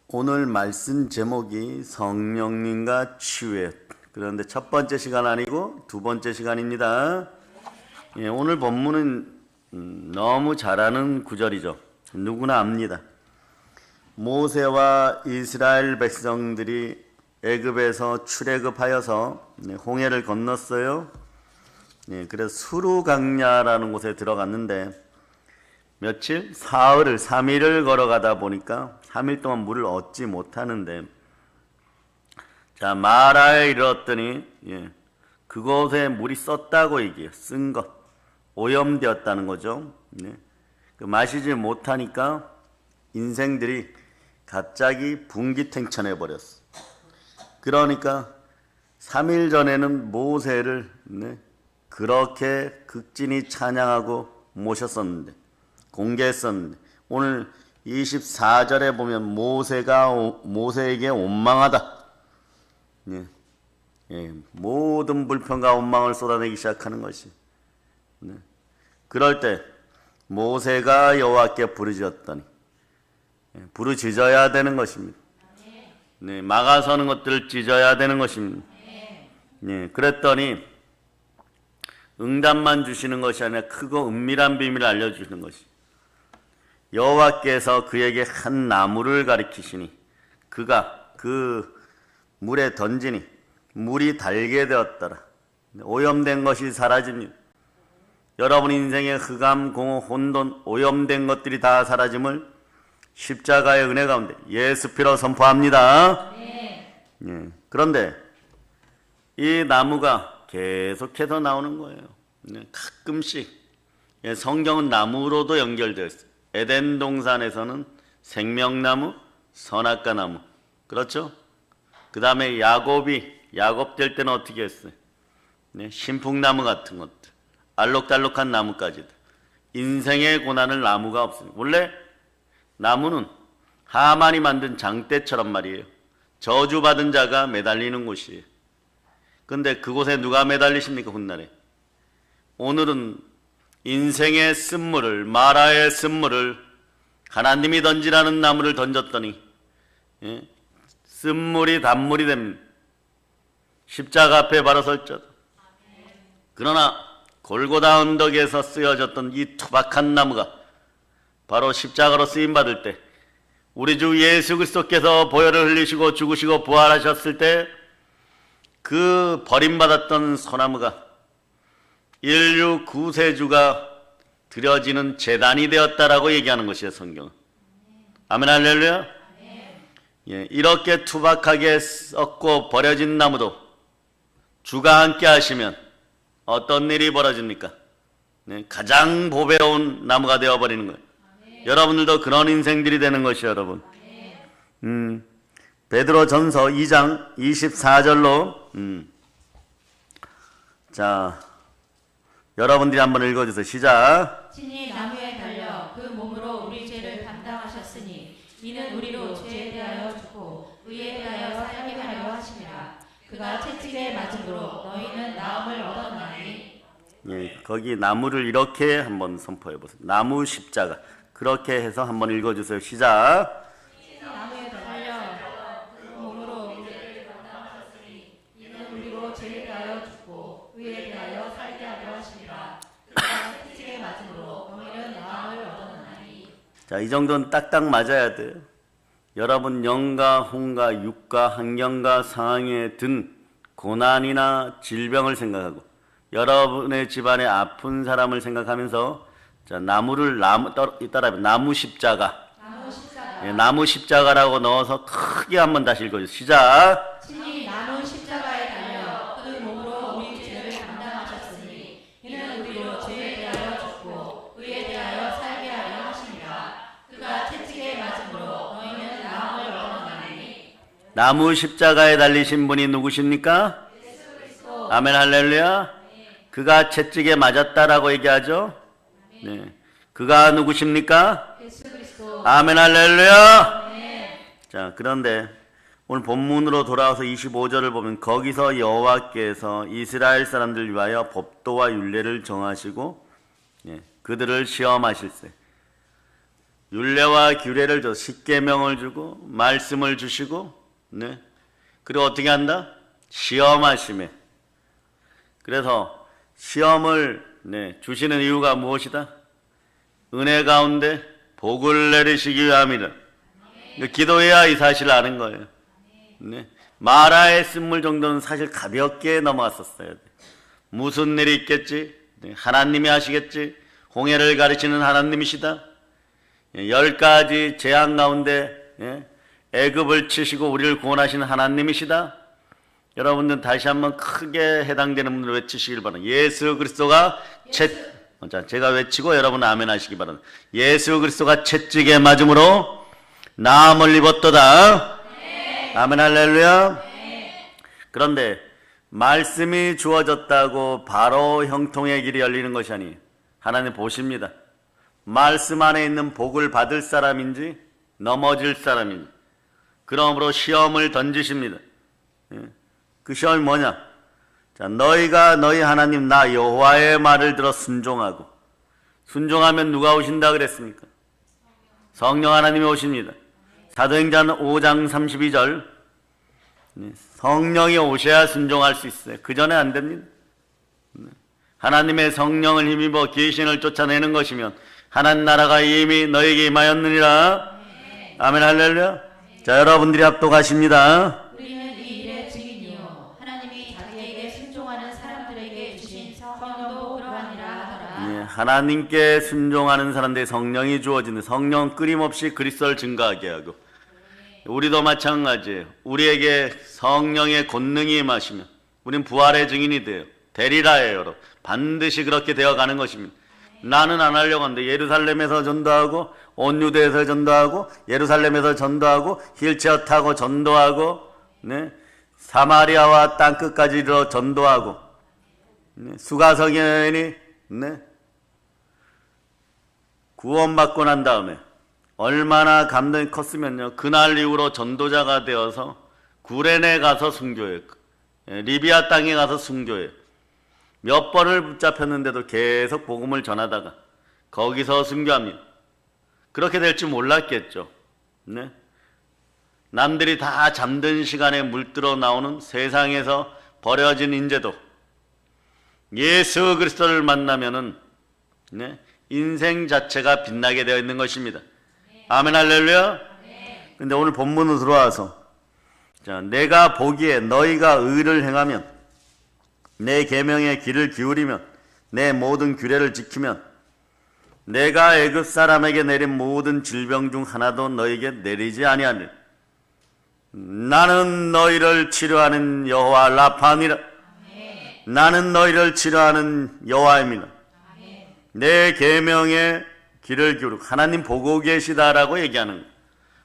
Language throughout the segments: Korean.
오늘 말씀 제목이 성령님과 치유예요. 그런데 첫 번째 시간 아니고 두 번째 시간입니다. 오늘 본문은 너무 잘 아는 구절이죠. 누구나 압니다. 모세와 이스라엘 백성들이 애굽에서 출애굽하여서 홍해를 건넜어요. 그래서 수르강야라는 곳에 들어갔는데 며칠? 사흘을 3일을 걸어가다 보니까 3일 동안 물을 얻지 못하는데, 자, 마라에 이르렀더니 그곳에 물이 썼다고 얘기해요. 쓴 것, 오염되었다는 거죠. 마시지 못하니까 인생들이 갑자기 분기탱천해 버렸어. 그러니까 3일 전에는 모세를 그렇게 극진히 찬양하고 모셨었는데, 공개했었는데, 오늘 24절에 보면 모세에게 원망하다. 모든 불평과 원망을 쏟아내기 시작하는 것이. 그럴 때 모세가 여호와께 부르짖었더니, 부르짖어야 되는 것입니다. 막아서는 것들을 찢어야 되는 것입니다. 그랬더니 응답만 주시는 것이 아니라 크고 은밀한 비밀을 알려주시는 것이, 여호와께서 그에게 한 나무를 가리키시니 그가 그 물에 던지니 물이 달게 되었더라. 오염된 것이 사라집니다. 여러분 인생의 흑암, 공허, 혼돈, 오염된 것들이 다 사라짐을 십자가의 은혜 가운데 예수 피로 선포합니다. 그런데 이 나무가 계속해서 나오는 거예요. 가끔씩. 성경은 나무로도 연결되어 있어요. 에덴 동산에서는 생명나무, 선악과 나무, 그렇죠? 그 다음에 야곱 될 때는 어떻게 했어요? 신풍나무 같은 것들, 알록달록한 나무까지도. 인생의 고난을 나무가 없어요. 원래 나무는 하만이 만든 장대처럼 말이에요. 저주받은 자가 매달리는 곳이에요. 근데 그곳에 누가 매달리십니까, 훗날에? 오늘은 인생의 쓴물을, 마라의 쓴물을 하나님이 던지라는 나무를 던졌더니 쓴물이 단물이 됩니다. 십자가 앞에 바로 설자. 그러나 골고다 언덕에서 쓰여졌던 이 투박한 나무가 바로 십자가로 쓰임받을 때, 우리 주 예수 그리스도께서 보혈을 흘리시고 죽으시고 부활하셨을 때 그 버림받았던 소나무가 인류 구세주가 드려지는 제단이 되었다라고 얘기하는 것이에요, 성경은. 아멘, 할렐루야. 이렇게 투박하게 썩고 버려진 나무도 주가 함께 하시면 어떤 일이 벌어집니까? 가장 보배로운 나무가 되어버리는 거예요. 여러분들도 그런 인생들이 되는 것이에요, 여러분. 베드로전서 2장 24절로 자, 여러분들이 한번 읽어주세요. 시작. 친히 나무에 달려 그 몸으로 우리 죄를 담당하셨으니 이는 우리로 죄에 대하여 죽고 의에 대하여 살게 하려 하심이라. 그가 채찍에 맞음으로 너희는 나음을 얻었나니. 거기 나무를 이렇게 한번 선포해 보세요. 나무 십자가. 그렇게 해서 한번 읽어주세요. 시작. 나무에 달려 그 몸으로 우리 죄를 담당하셨으니 이는 우리로 죄에 대하여 죽고 의에 대하여 살게 하려 하심이라. 그가 채찍에 맞음으로 너희는 나음을 얻었나니. 자, 이 정도는 딱딱 맞아야 돼요. 여러분 영과 혼과 육과 환경과 상황에 든 고난이나 질병을 생각하고 여러분의 집안에 아픈 사람을 생각하면서, 자, 따라 나무 십자가. 나무 십자가라고 넣어서 크게 한번 다시 읽어주세요. 시작. 친히 나무 십자가에 달려 그 몸으로 우리 죄를 담당하셨으니 이는 우리로 죄에 대하여 죽고 의에 대하여 살게 하려 하심이라. 그가 채찍에 맞음으로 너희는 나음을 얻었나니. 나무 십자가에 달리신 분이 누구십니까? 예수 그리스도. 아멘, 할렐루야. 그가 채찍에 맞았다라고 얘기하죠. 그가 누구십니까? 예수 그리스도. 아멘, 할렐루야. 자, 그런데 오늘 본문으로 돌아와서 25절을 보면 거기서 여호와께서 이스라엘 사람들 위하여 법도와 율례를 정하시고 그들을 시험하실세. 율례와 규례를 줘 십계명을 주고 말씀을 주시고 네. 그리고 어떻게 한다? 시험하심에. 그래서 시험을 네, 주시는 이유가 무엇이다? 은혜 가운데 복을 내리시기 위함이라. 기도해야 이 사실을 아는 거예요. 네. 마라의 쓴물 정도는 사실 가볍게 넘어갔었어야 돼. 무슨 일이 있겠지? 네. 하나님이 하시겠지? 홍해를 가르치는 하나님이시다. 10가지 재앙 가운데 애굽을 치시고 우리를 구원하시는 하나님이시다. 여러분들 다시 한번 크게 해당되는 분들 외치시길 바랍니다. 예수 그리스도가 제가 외치고 여러분은 아멘 하시기 바랍니다. 예수 그리스도가 채찍에 맞음으로 나음을 입었도다. 네. 아멘 할렐루야. 네. 그런데 말씀이 주어졌다고 바로 형통의 길이 열리는 것이 아니에요. 하나님 보십니다. 말씀 안에 있는 복을 받을 사람인지 넘어질 사람인지. 그러므로 시험을 던지십니다. 그 시험이 뭐냐? 자, 너희가 너희 하나님 나 여호와의 말을 들어 순종하고. 순종하면 누가 오신다 그랬습니까? 성령 하나님이 오십니다. 사도행전 5장 32절. 성령이 오셔야 순종할 수 있어요. 그 전에 안 됩니다. 하나님의 성령을 힘입어 귀신을 쫓아내는 것이면 하나님 나라가 이미 너에게 임하였느니라. 아멘 할렐루야. 자, 여러분들이 합독하십니다. 우리는 이 일의 증인이요 하나님이 자기에게 순종하는 사람들에게 주신 성령도 그러하니라 하더라. 예, 하나님께 순종하는 사람들의 성령이 주어지는 성령 끊임없이 그리스도를 증거하게 하고 우리도 마찬가지예요. 우리에게 성령의 권능이 임하시면 우린 부활의 증인이 돼요. 되리라예요. 여러분. 반드시 그렇게 되어가는 것입니다. 나는 안 하려고 하는데 예루살렘에서 전도하고 온 유대에서 전도하고 예루살렘에서 전도하고 휠체어 타고 전도하고 네? 사마리아와 땅끝까지 이르러 전도하고 네? 수가성인이 네? 구원받고 난 다음에 얼마나 감동이 컸으면요. 그날 이후로 전도자가 되어서 구레네 가서 순교해요. 리비아 땅에 가서 순교해요. 몇 번을 붙잡혔는데도 계속 복음을 전하다가 거기서 순교합니다. 그렇게 될 줄 몰랐겠죠. 네? 남들이 다 잠든 시간에 물들어 나오는 세상에서 버려진 인재도 예수 그리스도를 만나면은 네? 인생 자체가 빛나게 되어 있는 것입니다. 아멘 할렐루야. 근데 오늘 본문으로 들어와서 자, 내가 보기에 너희가 의를 행하면 내 계명의 귀를 기울이면 내 모든 규례를 지키면 내가 애굽 사람에게 내린 모든 질병 중 하나도 너에게 내리지 아니하니 나는 너희를 치료하는 여호와 라파니라. 나는 너희를 치료하는 여호와입니다. 내 계명의 귀를 기울이고 하나님 보고 계시다라고 얘기하는 거예요.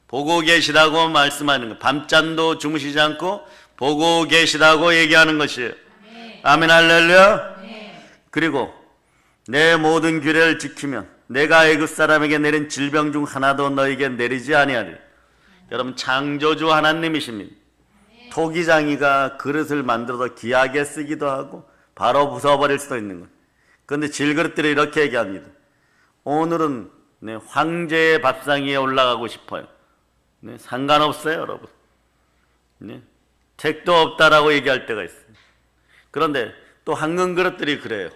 보고 계시다고 말씀하는 거예요. 밤잠도 주무시지 않고 보고 계시다고 얘기하는 것이에요. 아멘 할렐루야. 그리고 내 모든 규례를 지키면 내가 애굽 사람에게 내린 질병 중 하나도 너에게 내리지 아니하리라. 여러분 창조주 하나님이십니다. 토기장이가 그릇을 만들어서 귀하게 쓰기도 하고 바로 부숴버릴 수도 있는 거예요. 그런데 질그릇들이 이렇게 얘기합니다. 오늘은 네, 황제의 밥상 위에 올라가고 싶어요. 네, 상관없어요 여러분. 네, 택도 없다라고 얘기할 때가 있어요. 그런데 또 황금 그릇들이 그래요.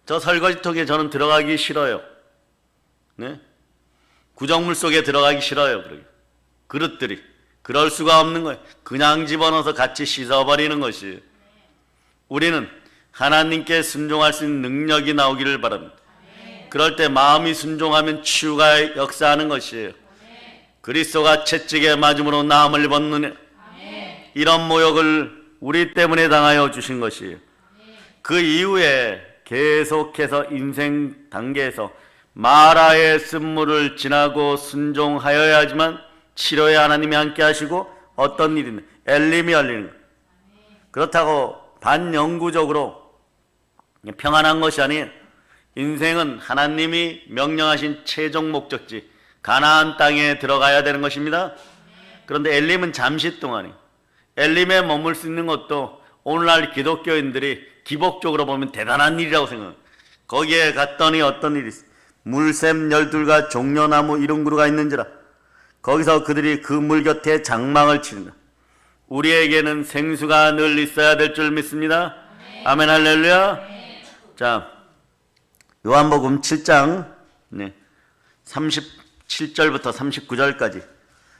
저 설거지통에 저는 들어가기 싫어요. 네? 구정물 속에 들어가기 싫어요. 그릇들이. 그럴 수가 없는 거예요. 그냥 집어넣어서 같이 씻어버리는 것이에요. 우리는 하나님께 순종할 수 있는 능력이 나오기를 바랍니다. 그럴 때 마음이 순종하면 치유가 역사하는 것이에요. 그리스도가 채찍에 맞음으로 나음을 입었느냐. 이런 모욕을 우리 때문에 당하여 주신 것이에요. 그 이후에 계속해서 인생 단계에서 마라의 쓴물을 지나고 순종하여야지만 치료에 하나님이 함께 하시고 어떤 일이든 엘림이 열리는 거예요. 그렇다고 반영구적으로 평안한 것이 아니에요. 인생은 하나님이 명령하신 최종 목적지 가나안 땅에 들어가야 되는 것입니다. 그런데 엘림은 잠시 동안이에요. 엘림에 머물 수 있는 것도 오늘날 기독교인들이 기복적으로 보면 대단한 일이라고 생각해요. 거기에 갔더니 어떤 일이 있어요. 물샘 12과 종려나무 70그루가 있는지라. 거기서 그들이 그 물 곁에 장막을 치는다. 우리에게는 생수가 늘 있어야 될 줄 믿습니다. 아멘 할렐루야. 자, 요한복음 7장 37절부터 39절까지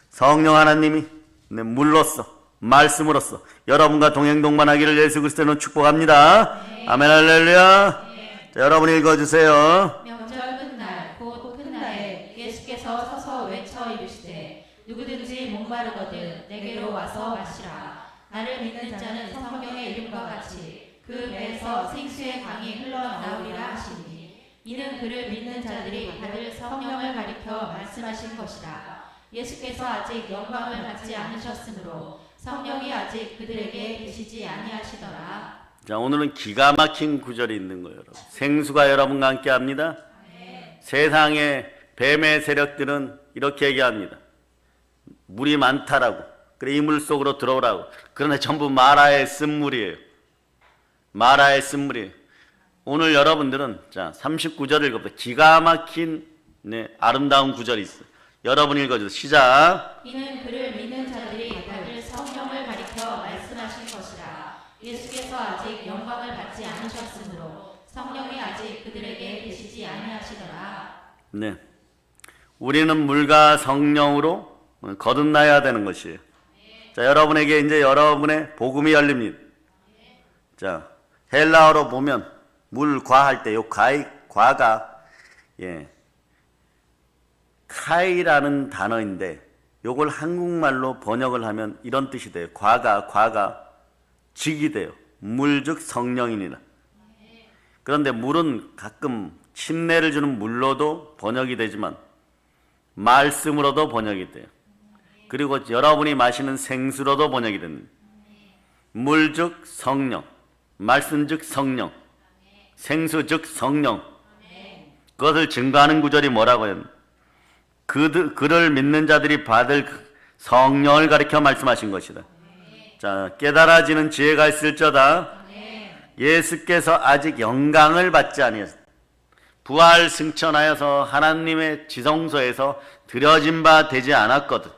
성령 하나님이 물로써 말씀으로써 여러분과 동행동반하기를 예수 그리스도는 축복합니다. 아멘 할렐루야. 자, 여러분 읽어주세요. 명절 끝날 곧 끝날에 예수께서 서서 외쳐 이르시되 누구든지 목마르거든 내게로 와서 마시라. 나를 믿는 자는 성경의 이름과 같이 그 배에서 생수의 강이 흘러나오리라 하시니 이는 그를 믿는 자들이 받을 성령을 가리켜 말씀하신 것이라. 예수께서 아직 영광을 받지 않으셨으므로 성령이 아직 그들에게 계시지 아니하시더라. 자, 오늘은 기가 막힌 구절이 있는 거예요. 여러분. 생수가 여러분과 함께 합니다. 세상의 뱀의 세력들은 이렇게 얘기합니다. 물이 많다라고. 그래, 이 물 속으로 들어오라고. 그러나 전부 마라의 쓴물이에요. 마라의 쓴물이에요. 오늘 여러분들은 자 39절을 읽어보세요. 기가 막힌 아름다운 구절이 있어요. 여러분 읽어주세요. 시작. 이는 그를 믿는 자들이 받을 성령을 가리켜 말씀하신 것이라. 예수께서 아직 영광을 받지 않으셨으므로 성령이 아직 그들에게 계시지 아니하시더라. 네, 우리는 물과 성령으로 거듭나야 되는 것이에요. 자, 여러분에게 이제 여러분의 복음이 열립니다. 자, 헬라어로 보면 물과 할 때 요 과가 카이라는 단어인데 요걸 한국말로 번역을 하면 이런 뜻이 돼요. 과가 직이 돼요. 물 즉 성령이니라. 그런데 물은 가끔 침례를 주는 물로도 번역이 되지만 말씀으로도 번역이 돼요. 그리고 여러분이 마시는 생수로도 번역이 됩니다. 물 즉 성령, 말씀 즉 성령, 생수 즉 성령. 그것을 증거하는 구절이 뭐라고 해요? 그를 믿는 자들이 받을 성령을 가리켜 말씀하신 것이다. 자, 깨달아지는 지혜가 있을저다. 예수께서 아직 영광을 받지 아니하셨다. 부활 승천하여서 하나님의 지성소에서 드려진 바 되지 않았거든.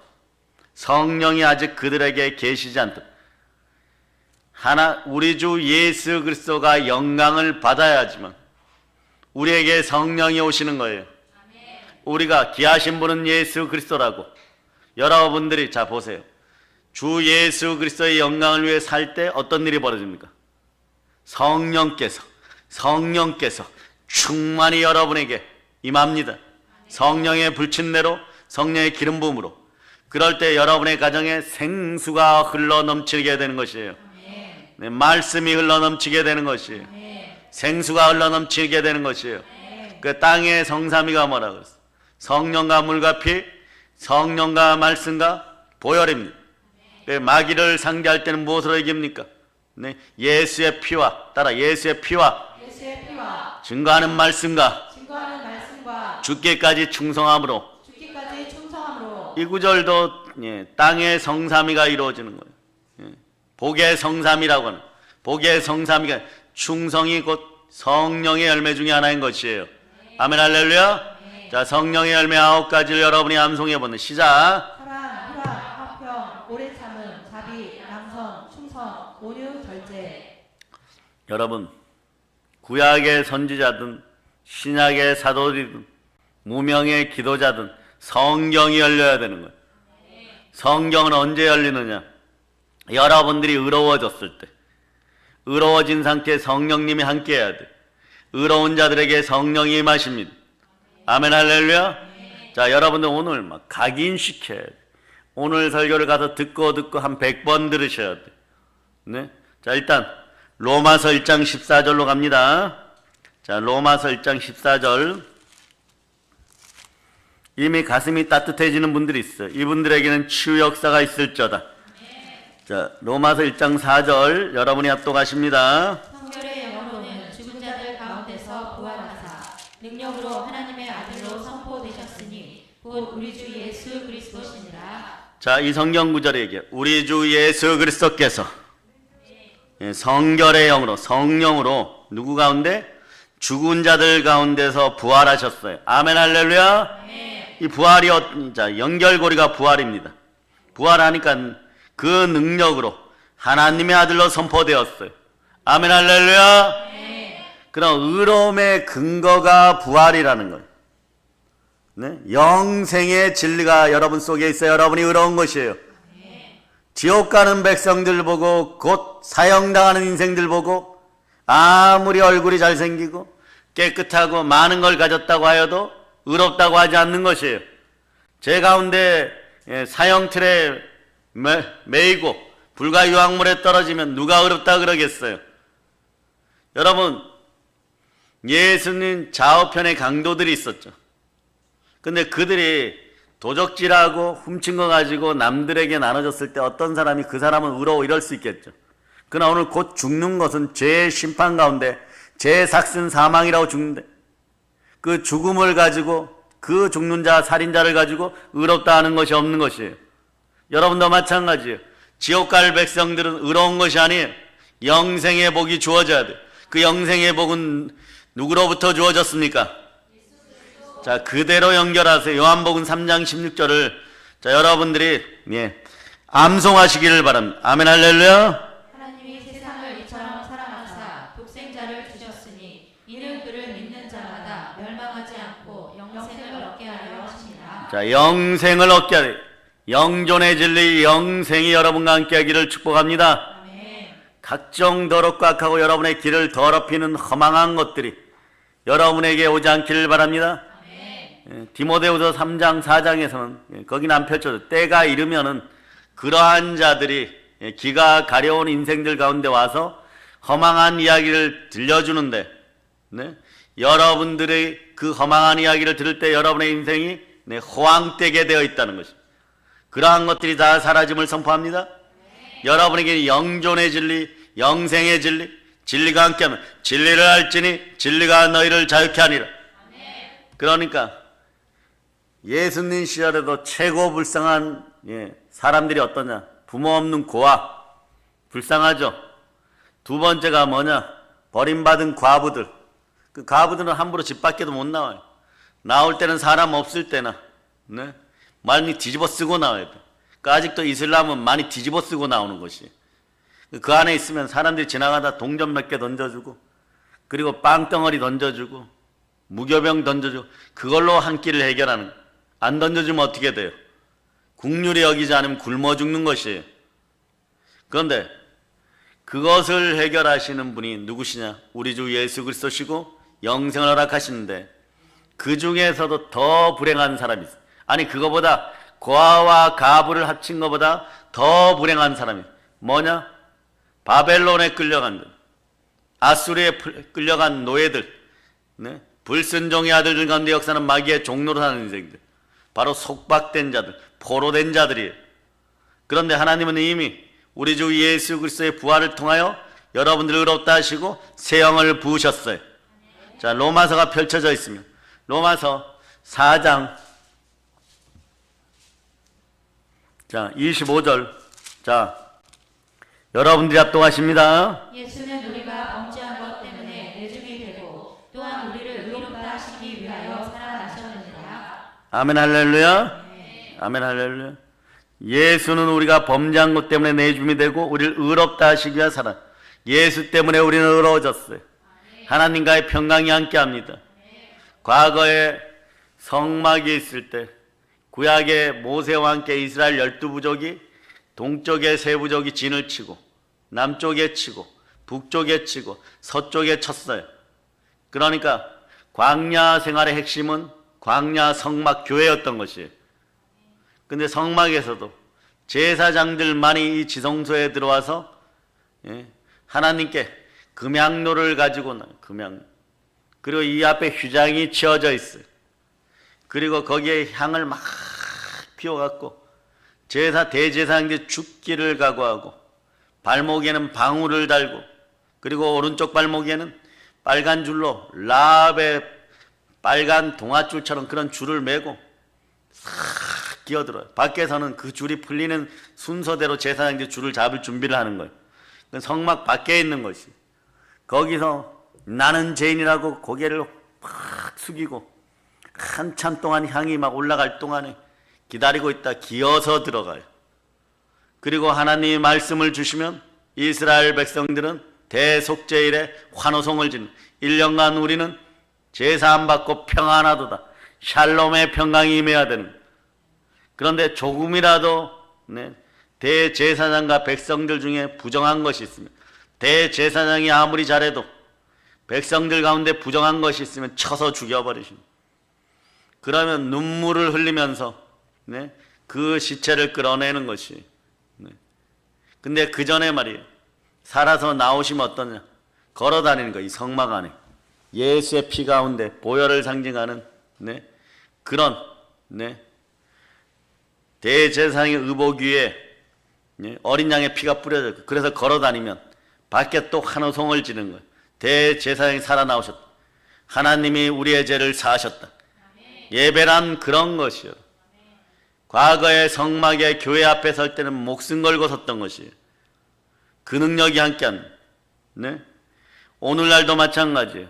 성령이 아직 그들에게 계시지 않다. 우리 주 예수 그리스도가 영광을 받아야지만 우리에게 성령이 오시는 거예요. 우리가 귀하신 분은 예수 그리스도라고. 여러분들이 자 보세요. 주 예수 그리스도의 영광을 위해 살 때 어떤 일이 벌어집니까? 성령께서 충만히 여러분에게 임합니다. 성령의 불친내로, 성령의 기름 부음으로. 그럴 때 여러분의 가정에 생수가 흘러 넘치게 되는 것이에요. 네, 말씀이 흘러 넘치게 되는 것이에요. 생수가 흘러 넘치게 되는 것이에요. 그 땅의 성삼위가 뭐라고 그랬어요? 성령과 물과 피, 성령과 말씀과 보혈입니다. 마귀를 상대할 때는 무엇으로 이깁니까? 네, 예수의 피와 따라 예수의 피와 증거하는 말씀과 죽기까지 충성함으로. 이 구절도 땅의 성삼위가 이루어지는 거예요. 복의 성삼위라고 하는, 복의 성삼위가 충성이 곧 성령의 열매 중에 하나인 것이에요. 아멘 할렐루야. 자, 성령의 열매 9가지를 여러분이 암송해 보는 시작. 사랑, 희락, 화평, 오래 참음, 자비, 양선, 충성, 온유, 절제. 여러분, 구약의 선지자든 신약의 사도들이든 무명의 기도자든 성경이 열려야 되는 거예요. 성경은 언제 열리느냐? 여러분들이 의로워졌을 때, 의로워진 상태에 성령님이 함께 해야 돼. 의로운 자들에게 성령이 임하십니다. 아멘 할렐루야. 자, 여러분들 오늘 막 각인시켜야 돼. 오늘 설교를 가서 듣고 한 100번 들으셔야 돼. 네? 자, 일단 로마서 1장 14절로 갑니다. 자, 로마서 1장 14절. 이미 가슴이 따뜻해지는 분들이 있어요. 이분들에게는 치유 역사가 있을저다. 자, 로마서 1장 4절 여러분이 합독하십니다. 성결의 영으로는 죽은 자들 가운데서 부활하사 능력으로 하나님의 아들로 선포되셨으니 곧 우리 주 예수 그리스도시니라. 자, 이 성경 구절에 얘기해요. 우리 주 예수 그리스도께서 성결의 영으로, 성령으로 누구 가운데? 죽은 자들 가운데서 부활하셨어요. 아멘 할렐루야. 이 부활이 자, 연결고리가 부활입니다. 부활하니까 그 능력으로 하나님의 아들로 선포되었어요. 아멘 할렐루야. 그럼 의로움의 근거가 부활이라는 거예요. 네? 영생의 진리가 여러분 속에 있어요. 여러분이 의로운 것이에요. 지옥 가는 백성들 보고 곧 사형당하는 인생들 보고 아무리 얼굴이 잘생기고 깨끗하고 많은 걸 가졌다고 하여도 의롭다고 하지 않는 것이에요. 제 가운데 사형틀에 매이고 불과 유황물에 떨어지면 누가 의롭다 그러겠어요? 여러분, 예수님 좌우편에 강도들이 있었죠. 근데 그들이 도적질하고 훔친 거 가지고 남들에게 나눠줬을 때 어떤 사람이 그 사람은 의로워 이럴 수 있겠죠. 그러나 오늘 곧 죽는 것은 죄의 심판 가운데 죄의 삭슨 사망이라고 죽는데 그 죽음을 가지고 그 죽는 자 살인자를 가지고 의롭다 하는 것이 없는 것이에요. 여러분도 마찬가지예요. 지옥 갈 백성들은 의로운 것이 아니에요. 영생의 복이 주어져야 돼요. 그 영생의 복은 누구로부터 주어졌습니까? 자, 그대로 연결하세요. 요한복음 3장 16절을 자, 여러분들이 암송하시기를 바랍니다. 아멘 할렐루야. 하나님이 세상을 이처럼 사랑하사 독생자를 주셨으니 이는 그를 믿는 자마다 멸망하지 않고 영생을 얻게 하려 하십니다. 자, 영생을 얻게 하려 영존의 진리 영생이 여러분과 함께 하기를 축복합니다. 아멘. 각종 더럽고 악하고 여러분의 길을 더럽히는 허망한 것들이 여러분에게 오지 않기를 바랍니다. 디모데후서 3장 4장에서는 거기는 안 펼쳐져 때가 이르면은 그러한 자들이 기가 가려운 인생들 가운데 와서 허망한 이야기를 들려주는데 여러분들의 그 허망한 이야기를 들을 때 여러분의 인생이 호황되게 되어 있다는 것입니다. 그러한 것들이 다 사라짐을 선포합니다. 여러분에게 영존의 진리, 영생의 진리, 진리가 함께하면 진리를 알지니 진리가 너희를 자유케 하니라. 그러니까 예수님 시절에도 최고 불쌍한 사람들이 어떠냐? 부모 없는 고아, 불쌍하죠. 두 번째가 뭐냐? 버림받은 과부들. 그 과부들은 함부로 집 밖에도 못 나와요. 나올 때는 사람 없을 때나 많이 뒤집어 쓰고 나와야 돼. 그러니까 아직도 이슬람은 많이 뒤집어 쓰고 나오는 것이. 그 안에 있으면 사람들이 지나가다 동전 몇 개 던져주고 그리고 빵덩어리 던져주고 무교병 던져주고 그걸로 한 끼를 해결하는 거예요. 안 던져주면 어떻게 돼요? 국률이 여기지 않으면 굶어 죽는 것이에요. 그런데 그것을 해결하시는 분이 누구시냐? 우리 주 예수 그리스도시고 영생을 허락하시는데 그 중에서도 더 불행한 사람이 있어요. 아니 그거보다 고아와 가부를 합친 것보다 더 불행한 사람이 뭐냐? 바벨론에 끌려간 아수리에 끌려간 노예들, 불순종의 아들들 가운데 역사는 마귀의 종로로 사는 인생들, 바로 속박된 자들, 포로된 자들이에요. 그런데 하나님은 이미 우리 주 예수 그리스도의 부활을 통하여 여러분들을 의롭다 하시고 새 영을 부으셨어요. 자, 로마서가 펼쳐져 있으면 로마서 4장 자 25절 자 여러분들이 합동하십니다. 예수는 우리가 범죄한 것 때문에 내줌이 되고 또한 우리를 의롭다 하시기 위하여 살아나셨느니라. 아멘 할렐루야. 아멘 할렐루야. 예수는 우리가 범죄한 것 때문에 내줌이 되고 우리를 의롭다 하시기 위하여 살아. 예수 때문에 우리는 의로워졌어요. 하나님과의 평강이 함께합니다. 과거에 성막이 있을 때 구약의 모세와 함께 이스라엘 12부족이 동쪽의 세 부족이 진을 치고 남쪽에 치고 북쪽에 치고 서쪽에 쳤어요. 그러니까 광야 생활의 핵심은 광야 성막 교회였던 것이에요. 근데 성막에서도 제사장들만이 이 지성소에 들어와서 하나님께 금향로를 가지고 나요. 금향로. 그리고 이 앞에 휘장이 치어져 있어요. 그리고 거기에 향을 막 피워갖고 대제사장들이 죽기를 각오하고 발목에는 방울을 달고 그리고 오른쪽 발목에는 빨간 줄로 라합의 빨간 동아줄처럼 그런 줄을 메고 싹 끼어들어요. 밖에서는 그 줄이 풀리는 순서대로 제사장들이 줄을 잡을 준비를 하는 거예요. 성막 밖에 있는 것이. 거기서 나는 죄인이라고 고개를 확 숙이고 한참 동안 향이 막 올라갈 동안에 기다리고 있다 기어서 들어가요. 그리고 하나님이 말씀을 주시면 이스라엘 백성들은 대속죄일에 환호성을 지는 1년간 우리는 제사 안 받고 평안하도다. 샬롬의 평강이 임해야 되는. 그런데 조금이라도 대제사장과 백성들 중에 부정한 것이 있으면, 대제사장이 아무리 잘해도 백성들 가운데 부정한 것이 있으면 쳐서 죽여버리십니다. 그러면 눈물을 흘리면서 그 시체를 끌어내는 것이. 근데 그 전에 말이에요. 살아서 나오시면 어떠냐? 걸어다니는 거, 이 성막 안에. 예수의 피 가운데 보혈을 상징하는 그런 대제사장의 의복 위에 어린 양의 피가 뿌려져 있고, 그래서 걸어다니면 밖에 또 환호성을 지는 거예요. 대제사장이 살아나오셨다. 하나님이 우리의 죄를 사하셨다. 예배란 그런 것이요. 과거에 성막에 교회 앞에 설 때는 목숨 걸고 섰던 것이에요. 그 능력이 함께한. 오늘날도 마찬가지예요.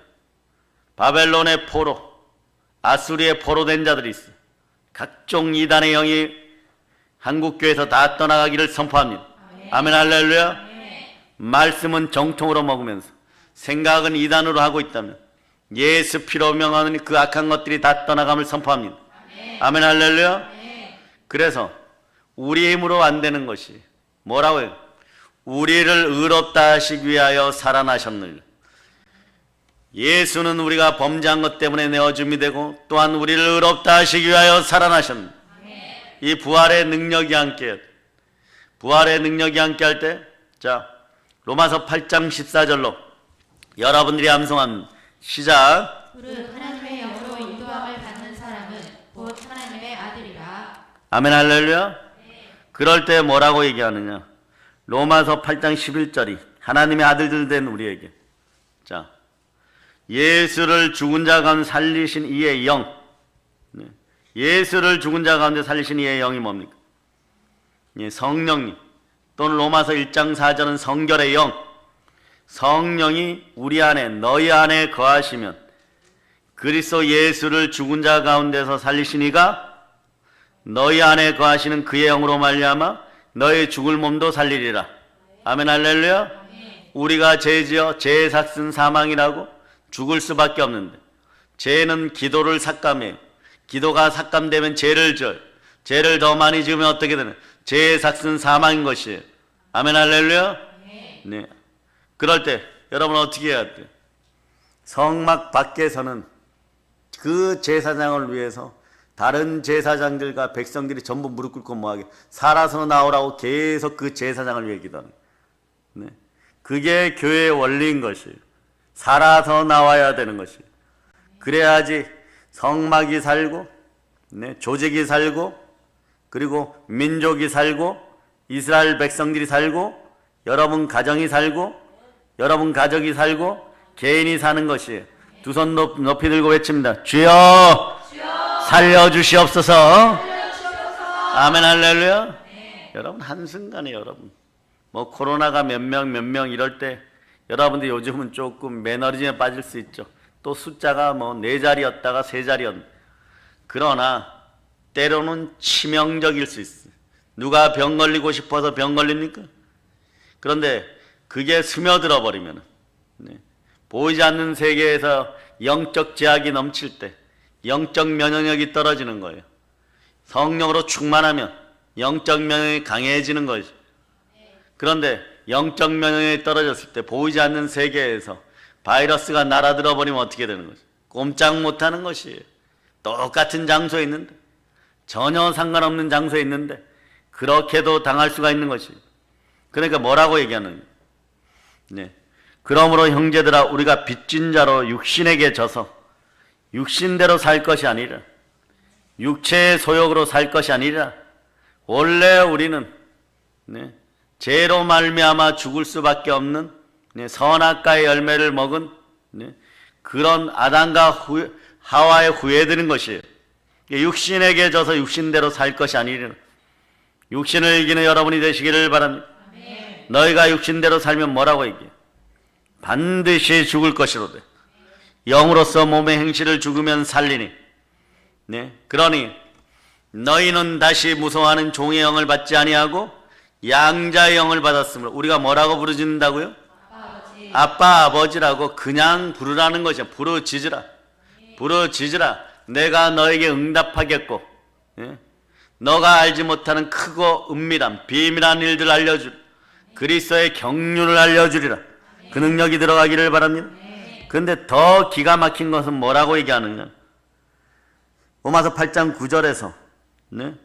바벨론의 포로, 아수리의 포로된 자들이 있어요. 각종 이단의 영이 한국교회에서 다 떠나가기를 선포합니다. 아멘 할렐루야. 말씀은 정통으로 먹으면서 생각은 이단으로 하고 있다면 예수 피로 명하는 그 악한 것들이 다 떠나감을 선포합니다. 아멘 할렐루야. 그래서 우리 힘으로 안 되는 것이 뭐라고요? 우리를 의롭다 하시기 위하여 살아나셨느니라. 예수는 우리가 범죄한 것 때문에 내어줌이 되고 또한 우리를 의롭다 하시기 위하여 살아나셨느니라. 이 부활의 능력이 함께해요. 부활의 능력이 함께할 때, 자, 로마서 8장 14절로 여러분들이 암송합니다. 시작. 무릇 하나님의 영으로 인도함을 받는 사람은 곧 하나님의 아들이라. 아멘 할렐루야. 그럴 때 뭐라고 얘기하느냐? 로마서 8장 11절이 하나님의 아들들 된 우리에게, 자, 예수를 죽은 자 가운데 살리신 이의 영, 예수를 죽은 자 가운데 살리신 이의 영이 뭡니까? 성령님, 또는 로마서 1장 4절은 성결의 영, 성령이 우리 안에 너희 안에 거하시면 그리스도 예수를 죽은 자 가운데서 살리신 이가 너희 안에 거하시는 그의 영으로 말미암아 너희 죽을 몸도 살리리라. 아멘 할렐루야. 우리가 죄지어 죄의 삭은 사망이라고 죽을 수밖에 없는데, 죄는 기도를 삭감해요. 기도가 삭감되면 죄를 져요. 죄를 더 많이 지으면 어떻게 되나? 죄의 삭은 사망인 것이에요. 아멘 할렐루야. 네. 그럴 때 여러분 어떻게 해야 돼요? 성막 밖에서는 그 제사장을 위해서 다른 제사장들과 백성들이 전부 무릎 꿇고 뭐하게 살아서 나오라고 계속 그 제사장을 위해 기도하는 거예요. 그게 교회의 원리인 것이에요. 살아서 나와야 되는 것이에요. 그래야지 성막이 살고, 조직이 살고, 그리고 민족이 살고, 이스라엘 백성들이 살고, 여러분 가정이 살고, 여러분 가족이 살고, 개인이 사는 것이에요. 두 손 높이 들고 외칩니다. 주여 살려주시옵소서. 아멘 할렐루야. 여러분 한순간에 여러분 뭐 코로나가 몇 명 이럴 때 여러분들 요즘은 조금 매너리즘에 빠질 수 있죠. 또 숫자가 뭐 4자리였다가 3자리였는데, 그러나 때로는 치명적일 수 있어요. 누가 병 걸리고 싶어서 병 걸립니까? 그런데 그게 스며들어 버리면 보이지 않는 세계에서 영적 제약이 넘칠 때 영적 면역력이 떨어지는 거예요. 성령으로 충만하면 영적 면역력이 강해지는 거죠. 그런데 영적 면역력이 떨어졌을 때 보이지 않는 세계에서 바이러스가 날아들어 버리면 어떻게 되는 거죠? 꼼짝 못하는 것이에요. 똑같은 장소에 있는데, 전혀 상관없는 장소에 있는데 그렇게도 당할 수가 있는 것이에요. 그러니까 뭐라고 얘기하는 거예요? 그러므로 형제들아, 우리가 빚진 자로 육신에게 져서 육신대로 살 것이 아니라 육체의 소욕으로 살 것이 아니라 원래 우리는 죄로 말미암아 죽을 수밖에 없는 선악과의 열매를 먹은 그런 아담과 하와의 후예들인 것이에요. 육신에게 져서 육신대로 살 것이 아니라 육신을 이기는 여러분이 되시기를 바랍니다. 너희가 육신대로 살면 뭐라고 얘기해요? 반드시 죽을 것이로되 영으로서 몸의 행실을 죽으면 살리니. 네, 그러니 너희는 다시 무서워하는 종의 영을 받지 아니하고 양자의 영을 받았으므로. 우리가 뭐라고 부르짖는다고요? 아빠 아버지라고 그냥 부르라는 것이야. 부르짖으라. 부르짖으라. 내가 너에게 응답하겠고, 예? 너가 알지 못하는 크고 은밀한 비밀한 일들 알려주리라. 그리스도의 경륜을 알려주리라. 그 능력이 들어가기를 바랍니다. 그런데 더 기가 막힌 것은 뭐라고 얘기하느냐? 로마서 8장 9절에서 네?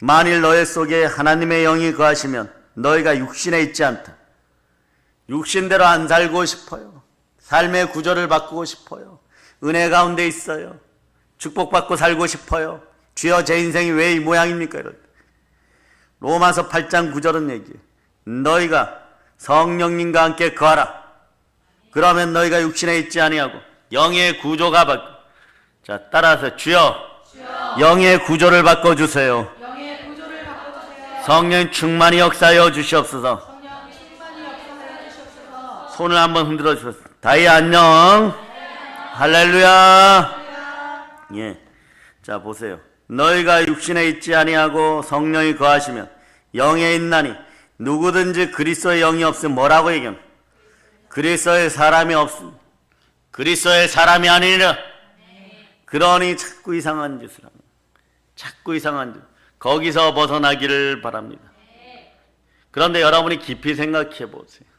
만일 너희 속에 하나님의 영이 거하시면 너희가 육신에 있지 않다. 육신대로 안 살고 싶어요. 삶의 구조를 바꾸고 싶어요. 은혜 가운데 있어요. 축복받고 살고 싶어요. 주여 제 인생이 왜 이 모양입니까? 이럴 때 로마서 8장 9절은 얘기해. 너희가 성령님과 함께 거하라. 그러면 너희가 육신에 있지 아니하고 영의 구조가 바뀌어. 자, 따라서 주여 영의 구조를 바꿔주세요. 영의 구조를 바꿔주세요. 성령 충만히 역사하여 주시옵소서. 성령 충만히 역사하여 주시옵소서. 손을 한번 흔들어 주세요. 다이 안녕. 할렐루야. 예. 자, 보세요. 너희가 육신에 있지 아니하고 성령이 거하시면 영에 있나니 누구든지 그리스도의 영이 없으면 뭐라고 얘기합니까? 그리스도의 사람이 없음. 그리스도의 사람이 아니니라. 그러니 자꾸 이상한 짓을 합니다. 자꾸 이상한 짓. 거기서 벗어나기를 바랍니다. 그런데 여러분이 깊이 생각해 보세요.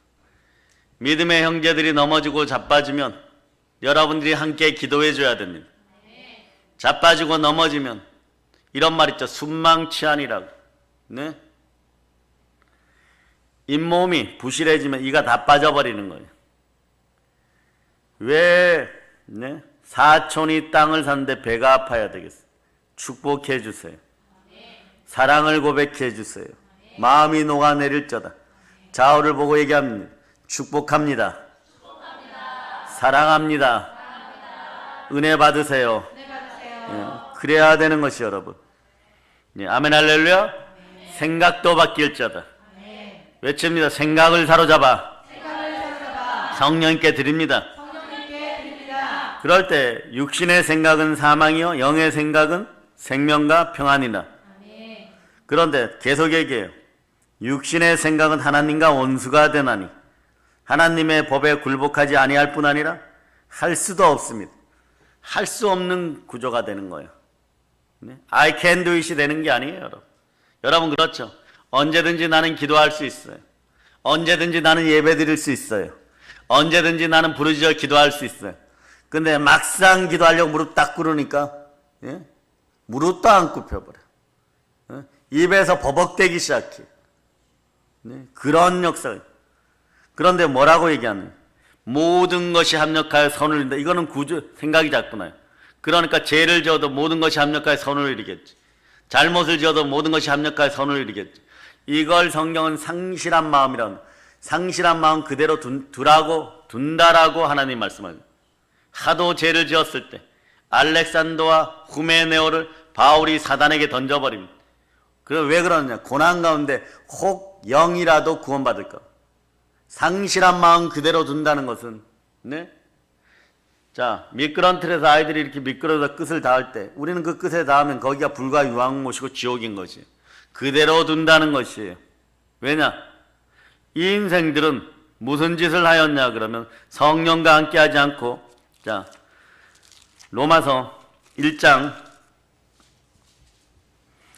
믿음의 형제들이 넘어지고 자빠지면 여러분들이 함께 기도해 줘야 됩니다. 자빠지고 넘어지면 이런 말 있죠. 순망치안이라고. 네? 잇몸이 부실해지면 이가 다 빠져버리는 거예요. 왜 네? 사촌이 땅을 샀는데 배가 아파야 되겠어요? 축복해 주세요. 사랑을 고백해 주세요. 마음이 녹아내릴 자다. 좌우를 보고 얘기합니다. 축복합니다. 사랑합니다. 은혜 받으세요. 예, 그래야 되는 것이 여러분. 예, 아멘 할렐루야. 생각도 바뀔 자다. 외칩니다. 생각을 사로잡아. 성령께 드립니다. 그럴 때 육신의 생각은 사망이요 영의 생각은 생명과 평안이다. 그런데 계속 얘기해요. 육신의 생각은 하나님과 원수가 되나니 하나님의 법에 굴복하지 아니할 뿐 아니라 할 수도 없습니다. 할 수 없는 구조가 되는 거예요. 네? I can do it이 되는 게 아니에요, 여러분. 여러분 그렇죠? 언제든지 나는 기도할 수 있어요. 언제든지 나는 예배 드릴 수 있어요. 언제든지 나는 부르짖어 기도할 수 있어요. 근데 막상 기도하려고 무릎 딱 꿇으니까 예? 무릎도 안 굽혀버려. 예? 입에서 버벅대기 시작해. 네? 그런 역사. 그런데 뭐라고 얘기하느냐? 모든 것이 합력하여 선을 이룬다. 이거는 구조 생각이 작구나요. 그러니까 죄를 지어도 모든 것이 합력하여 선을 이루겠지. 잘못을 지어도 모든 것이 합력하여 선을 이루겠지. 이걸 성경은 상실한 마음이라고. 상실한 마음 그대로 둔다라고 하나님 말씀합니다. 하도 죄를 지었을 때 알렉산더와 후메네오를 바울이 사단에게 던져버립니다. 그럼 왜 그러느냐? 고난 가운데 혹 영이라도 구원받을까? 상실한 마음 그대로 둔다는 것은 네? 자, 미끄럼틀에서 아이들이 이렇게 미끄러져 끝을 닿을 때 우리는 그 끝에 닿으면 거기가 불과 유황못이고 지옥인 것이 그대로 둔다는 것이에요. 왜냐? 이 인생들은 무슨 짓을 하였냐 그러면 성령과 함께하지 않고 자 로마서 1장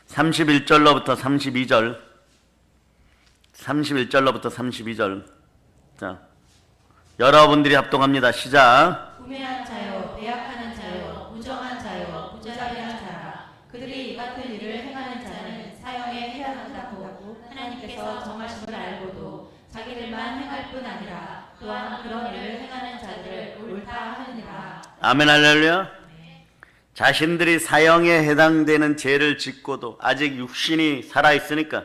31절로부터 32절 31절로부터 32절 자 여러분들이 합동합니다. 시작. 우매한 자요, 배약하는 자요, 무정한 자요, 무자비한 자라. 그들이 이 같은 일을 행하는 자는 사형에 해당한다고 하나님께서 정하심을 알고도 자기들만 행할 뿐 아니라 또한 그런 일을 행하는 자들을 옳다 하느니라. 아멘 할렐루야. 자신들이 사형에 해당되는 죄를 짓고도 아직 육신이 살아있으니까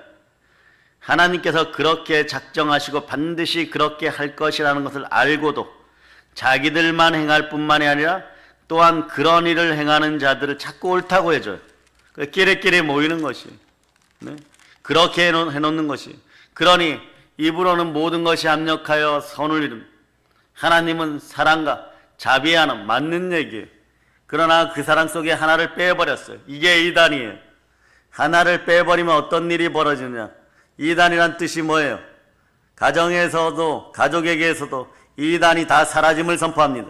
하나님께서 그렇게 작정하시고 반드시 그렇게 할 것이라는 것을 알고도 자기들만 행할 뿐만이 아니라 또한 그런 일을 행하는 자들을 자꾸 옳다고 해줘요. 끼리끼리 모이는 것이 네? 그렇게 해놓는 것이. 그러니 입으로는 모든 것이 합력하여 선을 이룬 하나님은 사랑과 자비에 하는 맞는 얘기예요. 그러나 그 사랑 속에 하나를 빼버렸어요. 이게 이단이에요. 하나를 빼버리면 어떤 일이 벌어지느냐. 이단이란 뜻이 뭐예요? 가정에서도 가족에게서도 이단이 다 사라짐을 선포합니다.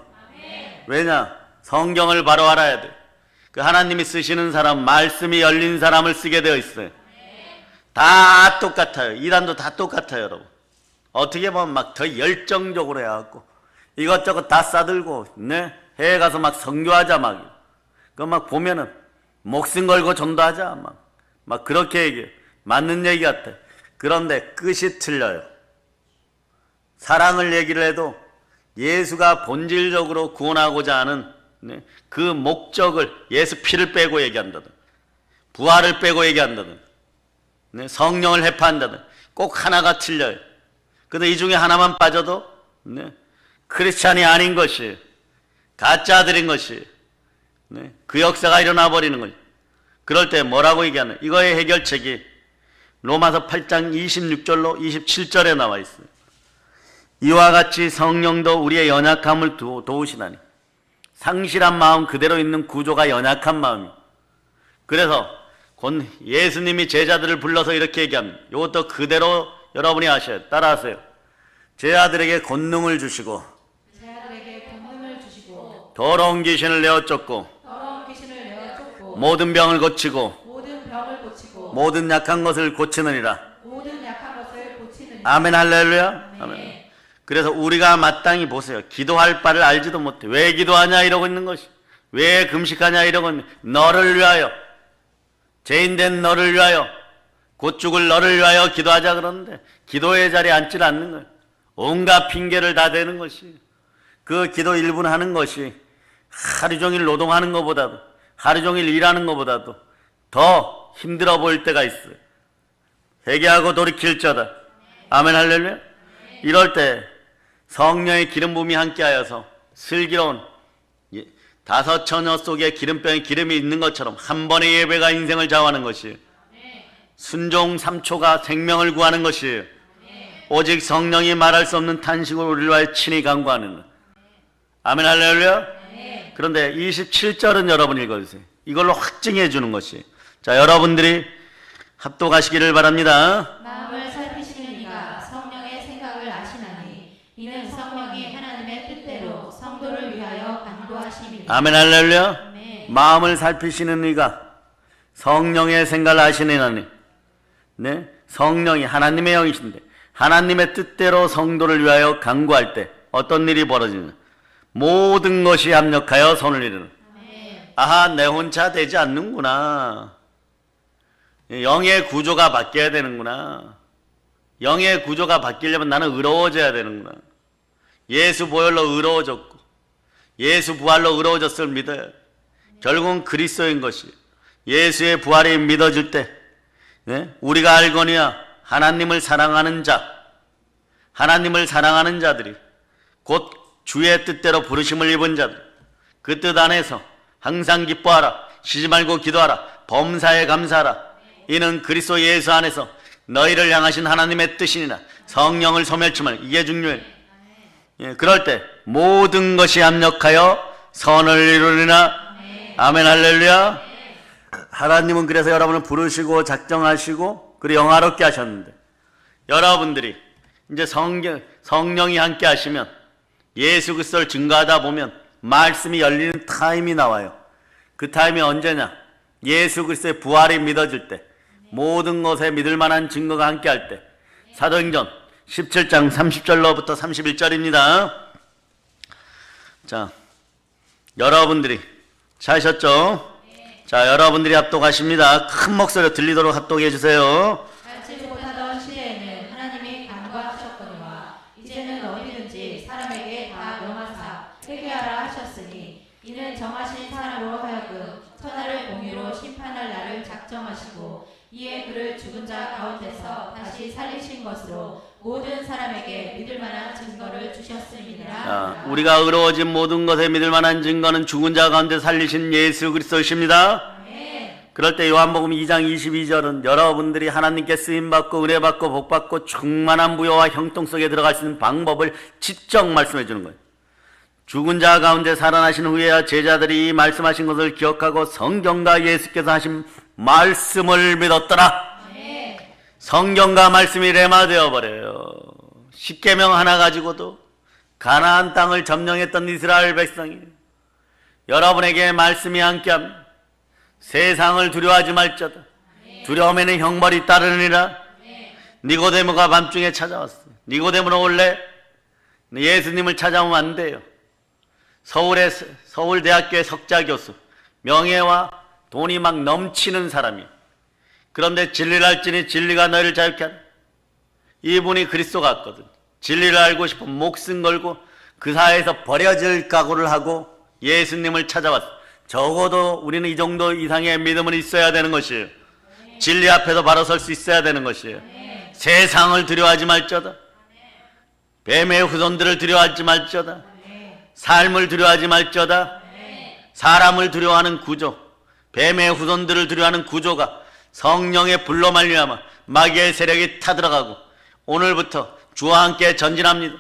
왜냐? 성경을 바로 알아야 돼. 그 하나님이 쓰시는 사람, 말씀이 열린 사람을 쓰게 되어 있어요. 다 똑같아요. 이단도 다 똑같아요, 여러분. 어떻게 보면 막 더 열정적으로 해갖고 이것저것 다 싸들고, 네? 해외 가서 막 선교하자 막. 그 막 보면은 목숨 걸고 전도하자 막 그렇게 얘기해요. 맞는 얘기 같아. 그런데 끝이 틀려요. 사랑을 얘기를 해도 예수가 본질적으로 구원하고자 하는, 네? 그 목적을 예수 피를 빼고 얘기한다든, 부활을 빼고 얘기한다든, 네? 성령을 회파한다든, 꼭 하나가 틀려요. 근데 이 중에 하나만 빠져도, 네? 크리스찬이 아닌 것이, 가짜들인 것이, 네? 그 역사가 일어나 버리는 거죠. 그럴 때 뭐라고 얘기하는, 이거의 해결책이 로마서 8장 26절로 27절에 나와 있어요. 이와 같이 성령도 우리의 연약함을 도우시나니. 상실한 마음 그대로 있는 구조가 연약한 마음이에요. 그래서 예수님이 제자들을 불러서 이렇게 얘기합니다. 이것도 그대로 여러분이 아셔야 돼요. 따라하세요. 제자들에게 권능을 주시고 더러운 귀신을 내어 쫓고 모든 병을 고치고 모든 약한 것을 고치느니라. 아멘 할렐루야. 아멘. 그래서 우리가 마땅히 보세요. 기도할 바를 알지도 못해. 왜 기도하냐 이러고 있는 것이, 왜 금식하냐 이러고 있는, 너를 위하여, 죄인된 너를 위하여, 곧 죽을 너를 위하여 기도하자 그러는데 기도의 자리에 앉질 않는 거예요. 온갖 핑계를 다 대는 것이, 그 기도 1분 하는 것이 하루 종일 노동하는 것보다도, 하루 종일 일하는 것보다도 더 힘들어 보일 때가 있어요. 회개하고 돌이킬자다. 아멘 할렐루야. 이럴 때 성령의 기름 부음이 함께하여서 슬기로운 5 처녀 속에 기름병에 기름이 있는 것처럼 한 번의 예배가 인생을 좌우하는 것이에요. 순종 3초가 생명을 구하는 것이에요. 오직 성령이 말할 수 없는 탄식으로 우리를 위하여 친히 간구하는. 아멘 할렐루야. 그런데 27절은 여러분 읽어주세요. 이걸로 확증해 주는 것이에요. 자, 여러분들이 합독하시기를 바랍니다. 마음을 살피시는 이가 성령의 생각을 아시나니 이는 성령이 하나님의 뜻대로 성도를 위하여 간구하심이라. 아멘 할렐루야. 마음을 살피시는 이가 성령의 생각을 아시느니, 네? 성령이 하나님의 영이신데 하나님의 뜻대로 성도를 위하여 간구할 때 어떤 일이 벌어지느냐. 모든 것이 합력하여 선을 이루는. 아하, 내 혼자 되지 않는구나. 영의 구조가 바뀌어야 되는구나. 영의 구조가 바뀌려면 나는 의로워져야 되는구나. 예수 보혈로 의로워졌고 예수 부활로 의로워졌을 믿어야 돼. 결국은 그리스도인 것이, 예수의 부활이 믿어질 때, 네? 우리가 알거니와 하나님을 사랑하는 자, 하나님을 사랑하는 자들이 곧 주의 뜻대로 부르심을 입은 자들, 그 뜻 안에서 항상 기뻐하라, 쉬지 말고 기도하라, 범사에 감사하라. 이는 그리스도 예수 안에서 너희를 향하신 하나님의 뜻이니라. 성령을 소멸치면 이게 중요해요. 예, 그럴 때 모든 것이 합력하여 선을 이루리라. 아멘 할렐루야. 하나님은 그래서 여러분을 부르시고 작정하시고 그리고 영화롭게 하셨는데, 여러분들이 이제 성령이 함께 하시면 예수 그리스도를 증거하다 보면 말씀이 열리는 타임이 나와요. 그 타임이 언제냐? 예수 그리스도의 부활이 믿어질 때, 모든 것에 믿을 만한 증거가 함께 할 때. 사도행전 17장 30절로부터 31절입니다. 자, 여러분들이 찾으셨죠? 자, 여러분들이 합독하십니다. 큰 목소리로 들리도록 합독해 주세요. 알지 못하던 시대에는 하나님이 간구하셨거니와 이제는 어디든지 사람에게 다 명하사 회개하라 하셨으니 이는 정하신 사람으로 하여금 천하를 공의로 심판할 날을 작정하시고 이에 그를 죽은 자 가운데서 다시 살리신 것으로 모든 사람에게 믿을 만한 증거를 주셨음이니라. 우리가 의로워진 모든 것에 믿을 만한 증거는 죽은 자 가운데 살리신 예수 그리스도이십니다. 그럴 때 요한복음 2장 22절은 여러분들이 하나님께 쓰임받고 은혜받고 복받고 충만한 부여와 형통 속에 들어갈 수 있는 방법을 직접 말씀해 주는 거예요. 죽은 자 가운데 살아나신 후에야 제자들이 이 말씀하신 것을 기억하고 성경과 예수께서 하신 말씀을 믿었더라. 성경과 말씀이 레마 되어버려요. 십계명 하나 가지고도 가나안 땅을 점령했던 이스라엘 백성이 여러분에게 말씀이 함께합니다. 세상을 두려워하지 말자다. 두려움에는 형벌이 따르느니라. 니고데모가 밤중에 찾아왔어요. 니고데모는 원래 예수님을 찾아오면 안 돼요. 서울대학교의 석자교수, 명예와 돈이 막 넘치는 사람이에요. 그런데 진리를 알지니 진리가 너희를 자유케 하라. 이분이 그리스도 같거든. 진리를 알고 싶으면 목숨 걸고 그 사회에서 버려질 각오를 하고 예수님을 찾아왔어요. 적어도 우리는 이 정도 이상의 믿음은 있어야 되는 것이에요. 진리 앞에서 바로 설 수 있어야 되는 것이에요. 세상을 두려워하지 말자다. 뱀의 후손들을 두려워하지 말자다. 삶을 두려워하지 말자다. 사람을 두려워하는 구조, 뱀의 후손들을 두려워하는 구조가 성령의 불로 말미암아 마귀의 세력이 타들어가고 오늘부터 주와 함께 전진합니다.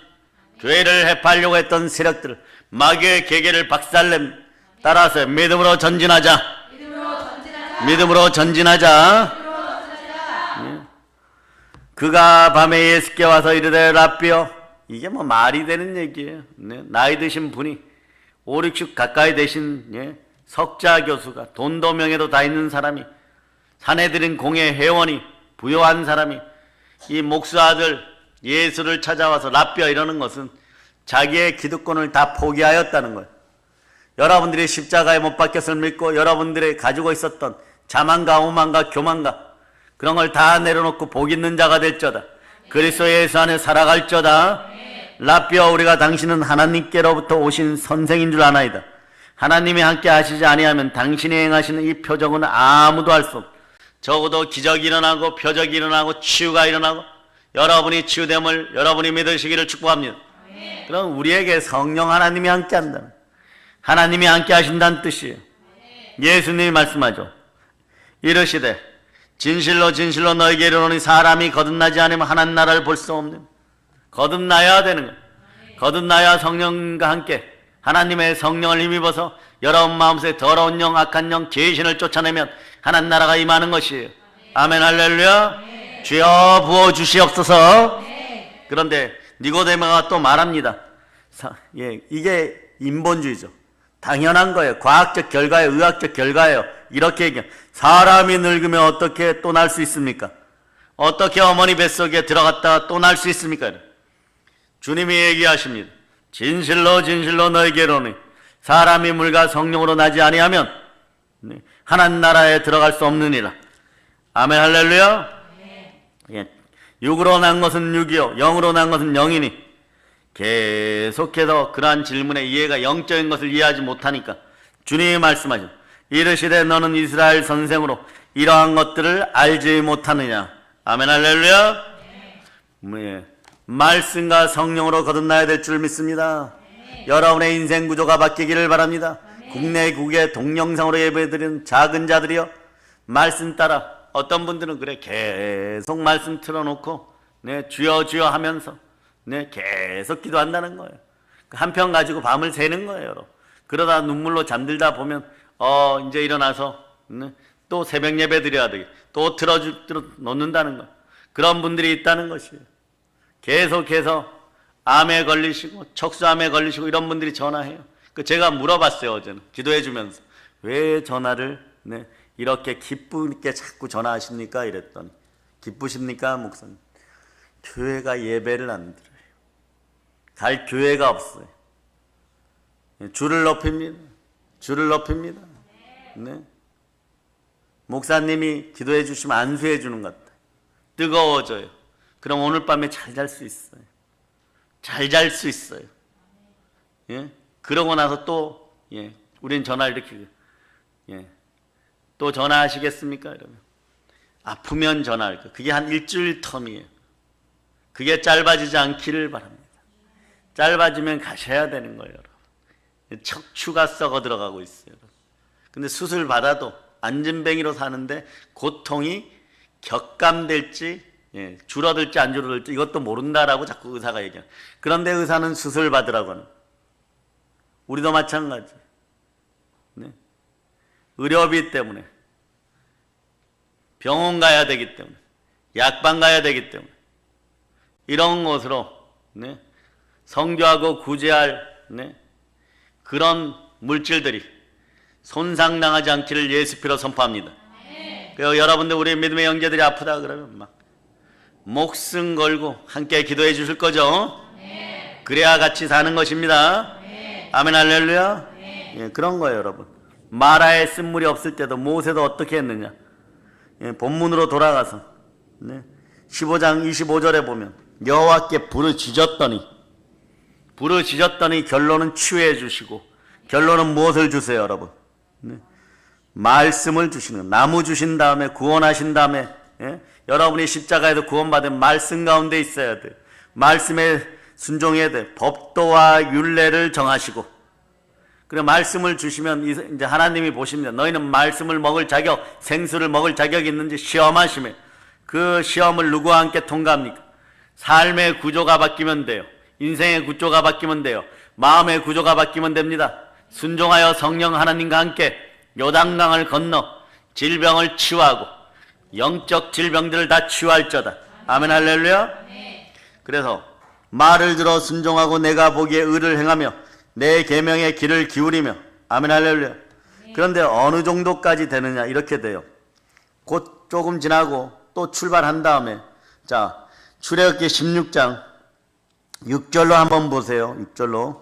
교회를 해파하려고 했던 세력들을 마귀의 계계를 박살냅니다. 따라서 믿음으로 전진하자. 믿음으로 전진하자. 그가 밤에 예수께 와서 이르되 라삐여. 이게 뭐 말이 되는 얘기예요. 네. 나이 드신 분이 5, 60 가까이 되신 석자 교수가 돈도 명예도 다 있는 사람이 사내들인 공예 회원이 부요한 사람이 이 목수 아들 예수를 찾아와서 라삐여 이러는 것은 자기의 기득권을 다 포기하였다는 거예요. 여러분들이 십자가에 못 박혔을 믿고 여러분들이 가지고 있었던 자만과 오만과 교만과 그런 걸 다 내려놓고 복 있는 자가 될저다. 그리스도 예수 안에 살아갈저다. 라삐어 우리가 당신은 하나님께로부터 오신 선생인 줄 아나이다. 하나님이 함께 하시지 아니하면 당신이 행하시는 이 표적은 아무도 할 수 없다. 적어도 기적이 일어나고 표적이 일어나고 치유가 일어나고 여러분이 치유됨을 여러분이 믿으시기를 축복합니다. 그럼 우리에게 성령 하나님이 함께 한다. 하나님이 함께 하신다는 뜻이에요. 예수님이 말씀하죠. 이르시되 진실로 진실로 너에게 이르노니 사람이 거듭나지 않으면 하나님 나라를 볼 수 없는. 거듭나야 되는 거예요. 거듭나야 성령과 함께 하나님의 성령을 힘입어서 여러분 마음속에 더러운 영, 악한 영, 죄신을 쫓아내면 하나님 나라가 임하는 것이에요. 아멘 할렐루야. 주여 부어주시옵소서. 그런데 니고데모가 또 말합니다. 이게 인본주의죠. 당연한 거예요. 과학적 결과예요. 의학적 결과예요. 이렇게 얘기해요. 사람이 늙으면 어떻게 또 날 수 있습니까? 어떻게 어머니 뱃속에 들어갔다가 또 날 수 있습니까? 주님이 얘기하십니다. 진실로 진실로 너에게 이르노니 사람이 물과 성령으로 나지 아니하면 하나님 나라에 들어갈 수 없느니라. 아멘 할렐루야. 육으로 난 것은 육이요 영으로 난 것은 영이니 계속해서 그러한 질문에 이해가 영적인 것을 이해하지 못하니까 주님이 말씀하죠. 이르시되 너는 이스라엘 선생으로 이러한 것들을 알지 못하느냐. 아멘 할렐루야. 말씀과 성령으로 거듭나야 될 줄 믿습니다. 여러분의 인생 구조가 바뀌기를 바랍니다. 국내국의 동영상으로 예배드리는 작은 자들이요 말씀 따라 어떤 분들은 그래 계속 말씀 틀어놓고 주여 주여 하면서 계속 기도한다는 거예요. 한편 가지고 밤을 새는 거예요. 여러분. 그러다 눈물로 잠들다 보면 이제 일어나서 또 새벽 예배 드려야 되겠다. 또 틀어 놓는다는 거. 그런 분들이 있다는 것이에요. 계속해서 암에 걸리시고 척수암에 걸리시고 이런 분들이 전화해요. 제가 물어봤어요. 어제는 기도해 주면서 왜 전화를 이렇게 기쁘게 자꾸 전화하십니까? 이랬더니 기쁘십니까? 목사님. 교회가 예배를 안 드려요. 갈 교회가 없어요. 줄을 높입니다. 줄을 높입니다. 네. 목사님이 기도해 주시면 안수해 주는 것 같아요. 뜨거워져요. 그럼 오늘 밤에 잘 잘 수 있어요. 잘 잘 수 있어요. 예? 그러고 나서 또 우린 전화를 이렇게 또 전화하시겠습니까? 이러면 아프면 전화할 거예요. 그게 한 일주일 텀이에요. 그게 짧아지지 않기를 바랍니다. 짧아지면 가셔야 되는 거예요. 여러분. 척추가 썩어 들어가고 있어요. 근데 수술 받아도 안진뱅이로 사는데 고통이 격감될지 줄어들지 안 줄어들지 이것도 모른다라고 자꾸 의사가 얘기해요. 그런데 의사는 수술 받으라고 하는. 우리도 마찬가지. 네. 의료비 때문에 병원 가야 되기 때문에 약방 가야 되기 때문에 이런 것으로 성교하고 구제할 그런 물질들이 손상당하지 않기를 예수 피로 선포합니다. 그리고 여러분들 우리 믿음의 형제들이 아프다 그러면 막 목숨 걸고 함께 기도해 주실 거죠? 그래야 같이 사는 것입니다. 아멘 할렐루야. 그런 거예요 여러분. 마라에 쓴물이 없을 때도 모세도 어떻게 했느냐. 본문으로 돌아가서 15장 25절에 보면 여호와께 부르짖었더니 결론은 치유해 주시고 결론은 무엇을 주세요 여러분? 말씀을 주시는 나무 주신 다음에 구원하신 다음에 여러분이 십자가에서 구원받은 말씀 가운데 있어야 돼. 말씀에 순종해야 돼. 법도와 율례를 정하시고 그래 말씀을 주시면 이제 하나님이 보십니다. 너희는 말씀을 먹을 자격, 생수를 먹을 자격이 있는지 시험하시며 그 시험을 누구와 함께 통과합니까? 삶의 구조가 바뀌면 돼요. 인생의 구조가 바뀌면 돼요. 마음의 구조가 바뀌면 됩니다. 순종하여 성령 하나님과 함께 요단강을 건너 질병을 치유하고 영적 질병들을 다 치유할저다. 아멘 할렐루야. 그래서 말을 들어 순종하고 내가 보기에 의를 행하며 내 계명의 귀를 기울이며 아멘 할렐루야. 그런데 어느 정도까지 되느냐 이렇게 돼요. 곧 조금 지나고 또 출발한 다음에 자 출애굽기 16장 6절로 한번 보세요. 6절로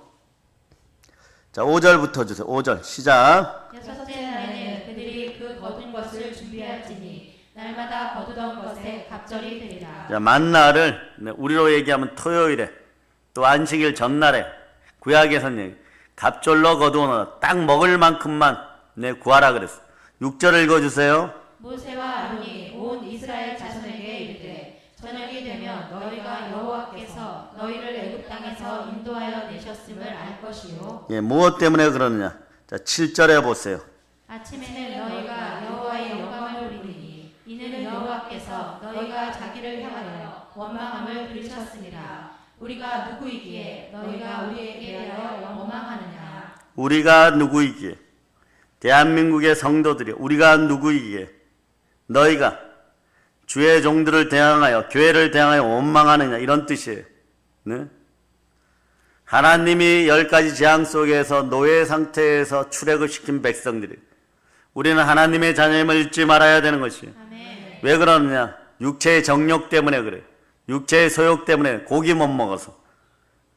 자 5절부터 주세요. 5절 시작. 여섯째 날에는 그들이 그 거둔 것을 준비할지니 날마다 거두던 것에 갑절이 되리라. 자 만나를 우리로 얘기하면 토요일에 또 안식일 전날에 구약에서는 갑절로 거두어놓아 딱 먹을 만큼만 구하라 그랬어. 6절을 읽어주세요. 모세와 아론이 온 이스라엘 자손에게 이르되 저녁이 되면 너희가 여호와께서 너희를 애굽 땅에서 인도하여 내셨음을 알 것이요. 무엇 때문에 그러느냐. 자 7절에 보세요. 아침에는 너희가 여호와의 영광을 부리니 이는 여호와께서 너희가 자기를 향하여 원망함을 들으셨습니다. 우리가 누구이기에 너희가 우리에게 대하여 원망하느냐. 우리가 누구이기에 대한민국의 성도들이 우리가 누구이기에 너희가 주의 종들을 대항하여 교회를 대항하여 원망하느냐 이런 뜻이에요. 하나님이 10가지 재앙 속에서 노예 상태에서 출애굽시킨 백성들이 우리는 하나님의 자녀임을 잊지 말아야 되는 것이에요. 아멘. 왜 그러느냐. 육체의 정욕 때문에 그래요. 육체의 소욕 때문에 고기 못 먹어서.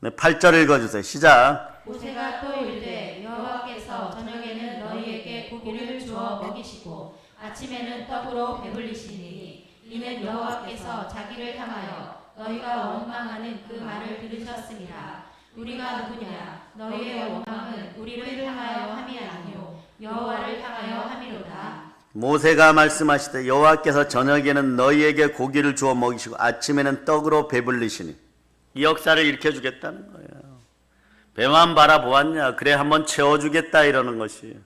8절 읽어주세요. 시작. 모세가 또 이르되 여호와께서 저녁에는 너희에게 고기를 주어 먹이시고 아침에는 떡으로 배불리시니 이는 여호와께서 자기를 향하여 너희가 원망하는 그 말을 들으셨습니다. 우리가 누구냐. 너희의 원망은 우리를 향하여 함이 아니요 여호와를 향하여 함이로다. 모세가 말씀하시되 여호와께서 저녁에는 너희에게 고기를 주어 먹이시고 아침에는 떡으로 배불리시니 이 역사를 일으켜주겠다는 거예요. 배만 바라보았냐. 그래 한번 채워주겠다 이러는 것이에요.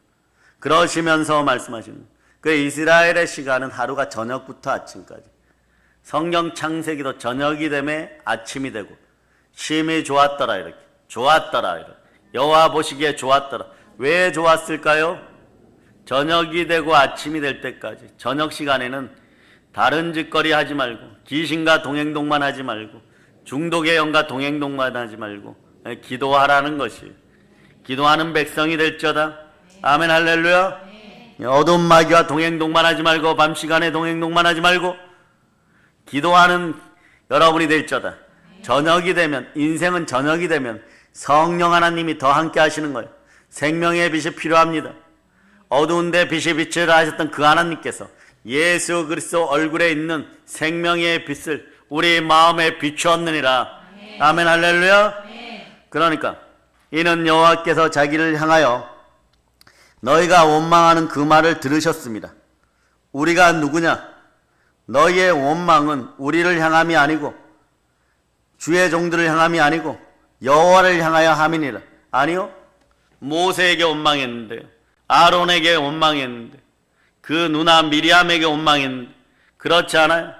그러시면서 말씀하시는 그 이스라엘의 시간은 하루가 저녁부터 아침까지. 성경 창세기도 저녁이 되매 아침이 되고 심히 좋았더라 이렇게. 좋았더라 이렇게. 여호와 보시기에 좋았더라. 왜 좋았을까요? 저녁이 되고 아침이 될 때까지 저녁 시간에는 다른 짓거리 하지 말고 귀신과 동행동만 하지 말고 중독의 영과 동행동만 하지 말고 기도하라는 것이 기도하는 백성이 될지어다. 아멘 할렐루야. 어두운 마귀와 동행동만 하지 말고 밤 시간에 동행동만 하지 말고 기도하는 여러분이 될지어다. 저녁이 되면 인생은 저녁이 되면 성령 하나님이 더 함께 하시는 거예요. 생명의 빛이 필요합니다. 어두운데 빛이 빛을 하셨던 그 하나님께서 예수 그리스도 얼굴에 있는 생명의 빛을 우리 마음에 비추었느니라. 아멘 할렐루야. 그러니까 이는 여호와께서 자기를 향하여 너희가 원망하는 그 말을 들으셨습니다. 우리가 누구냐? 너희의 원망은 우리를 향함이 아니고 주의 종들을 향함이 아니고 여호와를 향하여 함이니라. 아니요. 모세에게 원망했는데요. 아론에게 원망했는데 그 누나 미리암에게 원망인 그렇지 않아요?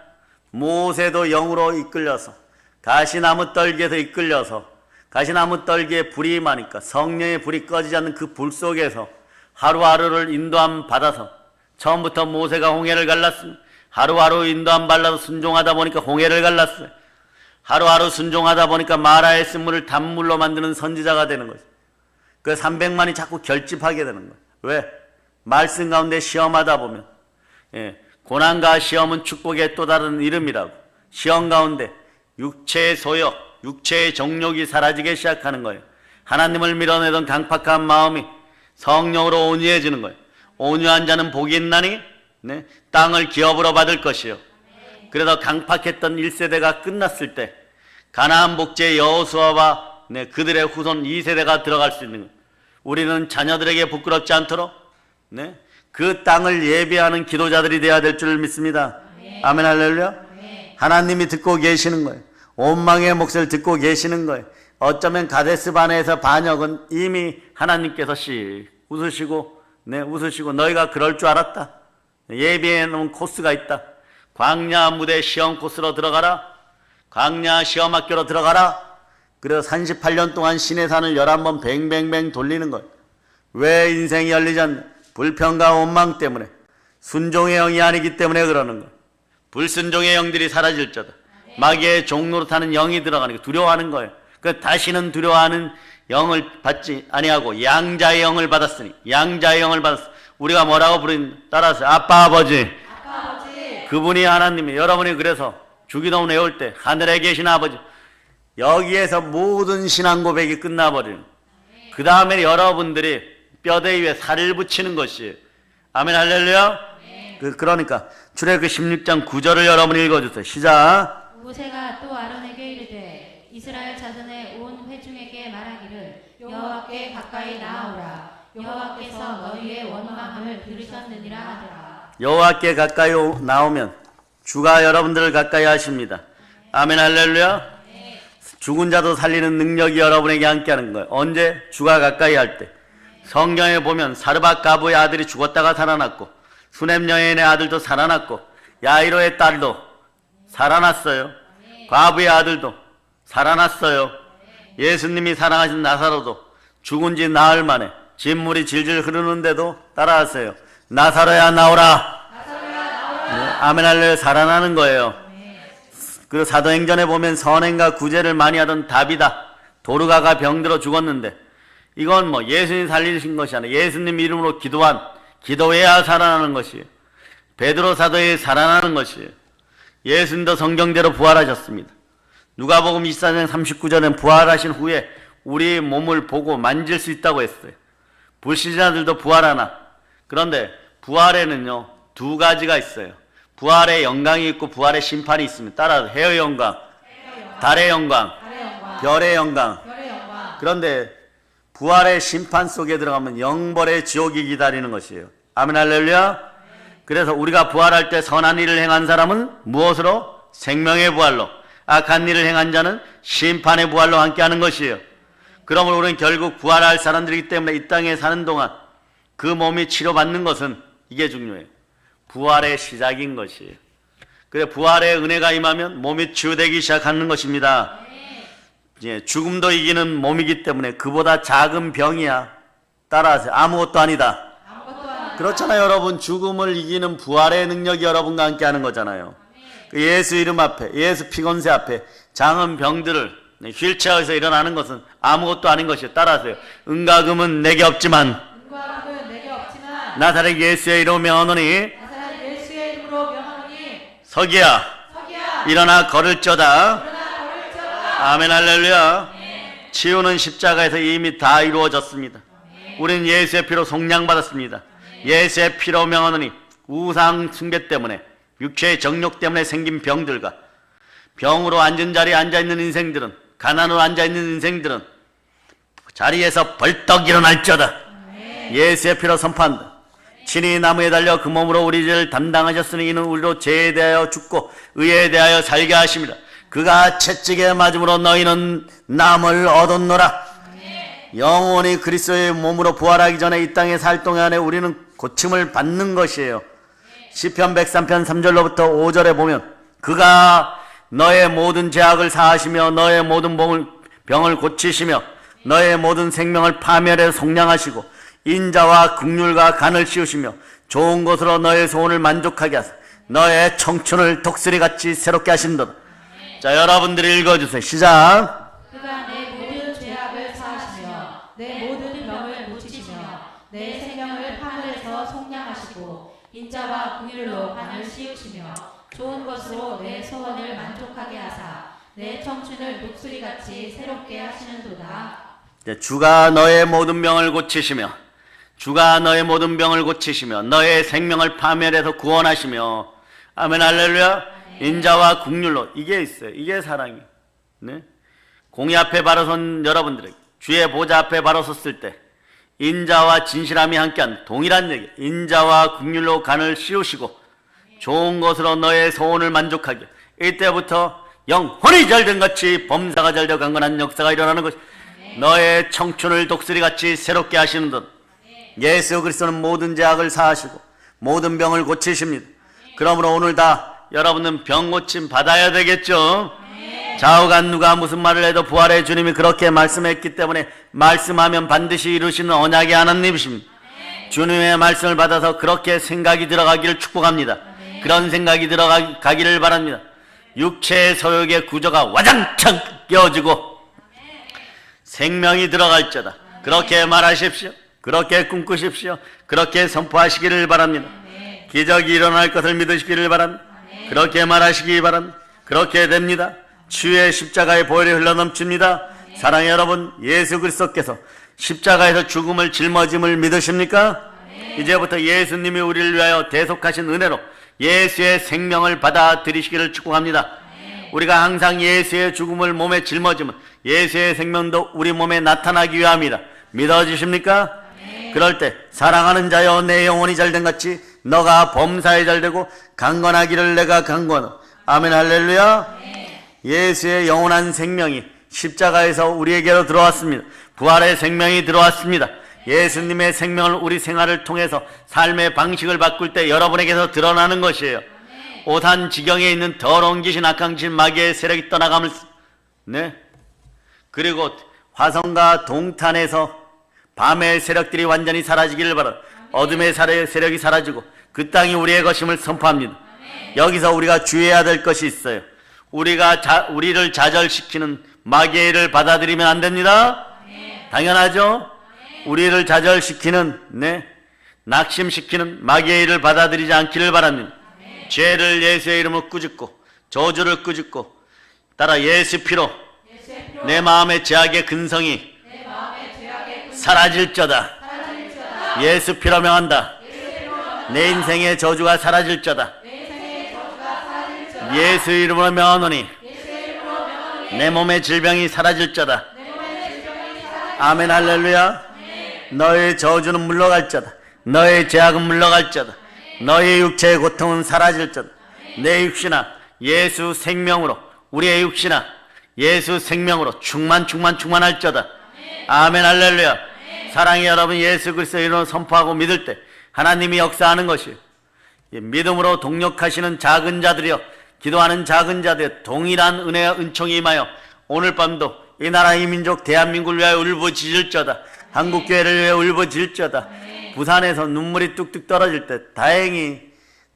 모세도 영으로 이끌려서 가시나무 떨기에서 이끌려서 가시나무 떨기에 불이 임하니까 성령의 불이 꺼지지 않는 그 불 속에서 하루하루를 인도함 받아서 처음부터 모세가 홍해를 갈랐습니다. 하루하루 인도함 받아서 순종하다 보니까 홍해를 갈랐어요. 하루하루 순종하다 보니까 마라의 쓴물을 단물로 만드는 선지자가 되는 거죠. 그 300만이 자꾸 결집하게 되는 거예요. 왜? 말씀 가운데 시험하다 보면 고난과 시험은 축복의 또 다른 이름이라고. 시험 가운데 육체의 소욕, 육체의 정욕이 사라지기 시작하는 거예요. 하나님을 밀어내던 강팍한 마음이 성령으로 온유해지는 거예요. 온유한 자는 복이 있나니 땅을 기업으로 받을 것이요. 그래서 강팍했던 1세대가 끝났을 때 가나안 복지의 여호수아와 그들의 후손 2세대가 들어갈 수 있는 거예요. 우리는 자녀들에게 부끄럽지 않도록 그 땅을 예비하는 기도자들이 되어야 될 줄 믿습니다. 아멘 할렐루야. 하나님이 듣고 계시는 거예요. 원망의 목소리를 듣고 계시는 거예요. 어쩌면 가데스 바네에서 반역은 이미 하나님께서 웃으시고 너희가 그럴 줄 알았다. 예비해 놓은 코스가 있다. 광야 무대 시험 코스로 들어가라. 광야 시험 학교로 들어가라. 그래서 38년 동안 신의 산을 11번 뱅뱅뱅 돌리는 거예요. 왜 인생이 열리지 않나? 불평과 원망 때문에, 순종의 영이 아니기 때문에 그러는 거예요. 불순종의 영들이 사라질 자다. 마귀의 종로로 타는 영이 들어가는 거 두려워하는 거예요. 그 다시는 두려워하는 영을 받지 아니하고 양자의 영을 받았으니, 양자의 영을 받았으니 우리가 뭐라고 부르는 따라서 아빠 아버지. 그분이 하나님이. 여러분이 그래서 주기도문 외울 때 하늘에 계신 아버지, 여기에서 모든 신앙 고백이 끝나버리는. 그 다음에 여러분들이 뼈대 위에 살을 붙이는 것이. 아멘 할렐루야. 그러니까 출애굽기 16장 9절을 여러분 읽어주세요. 시작. 모세가 또 아론에게 이르되 이스라엘 자손의 온 회중에게 말하기를 여호와께 가까이 나아오라. 여호와께서 너희의 원망함을 들으셨느니라 하더라. 여호와께 가까이 나오면 주가 여러분들을 가까이 하십니다. 아멘 할렐루야. 죽은 자도 살리는 능력이 여러분에게 함께하는 거예요. 언제? 주가 가까이 할 때. 성경에 보면 사르밧 가부의 아들이 죽었다가 살아났고, 수넴 여인의 아들도 살아났고, 야이로의 딸도 살아났어요. 과부의 아들도 살아났어요. 예수님이 사랑하신 나사로도 죽은 지 나흘 만에 진물이 질질 흐르는데도 따라하세요. 나사로야 나오라. 아멘 할렐루야. 살아나는 거예요. 그리고 사도행전에 보면 선행과 구제를 많이 하던 다비다, 도르가가 병들어 죽었는데 이건 예수님 살리신 것이 아니라 예수님 이름으로 기도해야 살아나는 것이에요. 베드로 사도에 살아나는 것이에요. 예수님도 성경대로 부활하셨습니다. 누가복음 24장 39절엔 부활하신 후에 우리 몸을 보고 만질 수 있다고 했어요. 불신자들도 부활하나. 그런데 부활에는요 두 가지가 있어요. 부활의 영광이 있고 부활의 심판이 있습니다. 따라서 해의 영광, 달의 영광, 별의 영광. 그런데 부활의 심판 속에 들어가면 영벌의 지옥이 기다리는 것이에요. 아멘 할렐루야. 그래서 우리가 부활할 때 선한 일을 행한 사람은 무엇으로? 생명의 부활로. 악한 일을 행한 자는 심판의 부활로 함께하는 것이에요. 그러므로 우리는 결국 부활할 사람들이기 때문에 이 땅에 사는 동안 그 몸이 치료받는 것은 이게 중요해요. 부활의 시작인 것이에요. 그래 부활의 은혜가 임하면 몸이 치유되기 시작하는 것입니다. 죽음도 이기는 몸이기 때문에 그보다 작은 병이야. 따라하세요. 아무것도 아니다. 그렇잖아요. 여러분 죽음을 이기는 부활의 능력이 여러분과 함께 하는 거잖아요. 그 예수 이름 앞에, 예수 피건세 앞에 장은 병들을 휠체어에서 일어나는 것은 아무것도 아닌 것이에요. 따라하세요. 은과 금은 내게 없지만 나사렛 예수의 이름으로 명하노니 서기야 일어나 걸을저다. 아멘 할렐루야. 치유는 십자가에서 이미 다 이루어졌습니다. 우리는 예수의 피로 속량받았습니다. 예수의 피로 명하노니 우상 숭배 때문에 육체의 정욕 때문에 생긴 병들과 병으로 앉은 자리에 앉아있는 인생들은, 가난으로 앉아있는 인생들은 자리에서 벌떡 일어날지어다. 예수의 피로 선포한다. 친히 나무에 달려 그 몸으로 우리 죄를 담당하셨으니 이는 우리로 죄에 대하여 죽고 의에 대하여 살게 하심이라. 그가 채찍에 맞음으로 너희는 남을 얻었노라. 영원히 그리스도의 몸으로 부활하기 전에 이 땅에 살 동안에 우리는 고침을 받는 것이에요. 시편 103편 3절로부터 5절에 보면 그가 너의 모든 죄악을 사하시며 너의 모든 병을 고치시며 너의 모든 생명을 파멸해 속량하시고 인자와 긍휼과 간을 씌우시며 좋은 것으로 너의 소원을 만족하게 하사 너의 청춘을 독수리같이 새롭게 하신다. 자, 여러분들이 읽어주세요. 시작. 그가 내 모든 죄악을 사하시며 내 모든 병을 고치시며 내 생명을 파멸해서 속량하시고 인자와 긍휼로 간을 씌우시며 좋은 것으로 내 소원을 만족하게 하사 내 청춘을 독수리같이 새롭게 하시는도다. 주가 너의 모든 병을 고치시며 주가 너의 모든 병을 고치시며 너의 생명을 파멸해서 구원하시며 아멘 할렐루야. 인자와 긍휼로 이게 있어요. 이게 사랑이에요. 네? 공의 앞에 바로 선 여러분들에게 주의 보좌 앞에 바로 섰을 때 인자와 진실함이 함께한 동일한 얘기. 인자와 긍휼로 간을 씌우시고 좋은 것으로 너의 소원을 만족하게. 이때부터 영혼이 잘된 같이 범사가 잘되어 강건한 역사가 일어나는 것이 너의 청춘을 독수리같이 새롭게 하시는 듯. 예수 그리스도는 모든 죄악을 사하시고 모든 병을 고치십니다. 그러므로 오늘 다 여러분은 병 고침 받아야 되겠죠. 좌우간 누가 무슨 말을 해도 부활의 주님이 그렇게 말씀했기 때문에 말씀하면 반드시 이루시는 언약의 하나님이십니다. 주님의 말씀을 받아서 그렇게 생각이 들어가기를 축복합니다. 그런 생각이 들어가기를 바랍니다. 육체의 소욕의 구조가 와장창 깨어지고 생명이 들어갈지어다. 그렇게 말하십시오. 그렇게 꿈꾸십시오. 그렇게 선포하시기를 바랍니다. 기적이 일어날 것을 믿으시기를 바랍니다. 그렇게 말하시기 바랍니다. 그렇게 됩니다. 치유의 십자가의 보혈이 흘러넘칩니다. 사랑의 여러분, 예수 그리스도께서 십자가에서 죽음을 짊어짐을 믿으십니까? 이제부터 예수님이 우리를 위하여 대속하신 은혜로 예수의 생명을 받아들이시기를 축복합니다. 우리가 항상 예수의 죽음을 몸에 짊어지면 예수의 생명도 우리 몸에 나타나기 위함이다. 믿어지십니까? 그럴 때 사랑하는 자여 내 영혼이 잘된 같이 너가 범사에 잘되고 강건하기를 내가 강건하오. 아멘 할렐루야. 예수의 영원한 생명이 십자가에서 우리에게로 들어왔습니다. 부활의 생명이 들어왔습니다. 예수님의 생명을 우리 생활을 통해서 삶의 방식을 바꿀 때 여러분에게서 드러나는 것이에요. 오산 지경에 있는 더러운 귀신, 악한 귀신, 마귀의 세력이 떠나감을 네. 그리고 화성과 동탄에서 밤의 세력들이 완전히 사라지기를 바라. 어둠의 세력이 사라지고 그 땅이 우리의 것임을 선포합니다. 여기서 우리가 주의해야 될 것이 있어요. 우리를 좌절시키는 마귀의 일을 받아들이면 안 됩니다. 당연하죠. 우리를 좌절시키는 낙심시키는 마귀의 일을 받아들이지 않기를 바랍니다. 죄를 예수의 이름으로 꾸짖고 저주를 꾸짖고 따라 예수 피로 내 마음의 죄악의 근성이 사라질저다. 예수 피로 명한다. 내 인생의 저주가 사라질저다. 예수 이름으로 명하노니 내 몸의 질병이 사라질저다. 아멘 할렐루야. 너의 저주는 물러갈저다. 너의 죄악은 물러갈저다. 너의 육체의 고통은 사라질저다. 내 육신아 예수 생명으로 우리의 육신아 예수 생명으로 충만할저다. 아멘 할렐루야. 사랑의 여러분, 예수 그리스도의 이름으로 선포하고 믿을 때 하나님이 역사하는 것이에요. 믿음으로 동력하시는 작은 자들이여, 기도하는 작은 자들의 동일한 은혜와 은총이 임하여 오늘 밤도 이 나라 이 민족 대한민국을 위하여 울부짖을저다. 한국교회를 위하여 울부짖을저다. 부산에서 눈물이 뚝뚝 떨어질 때 다행히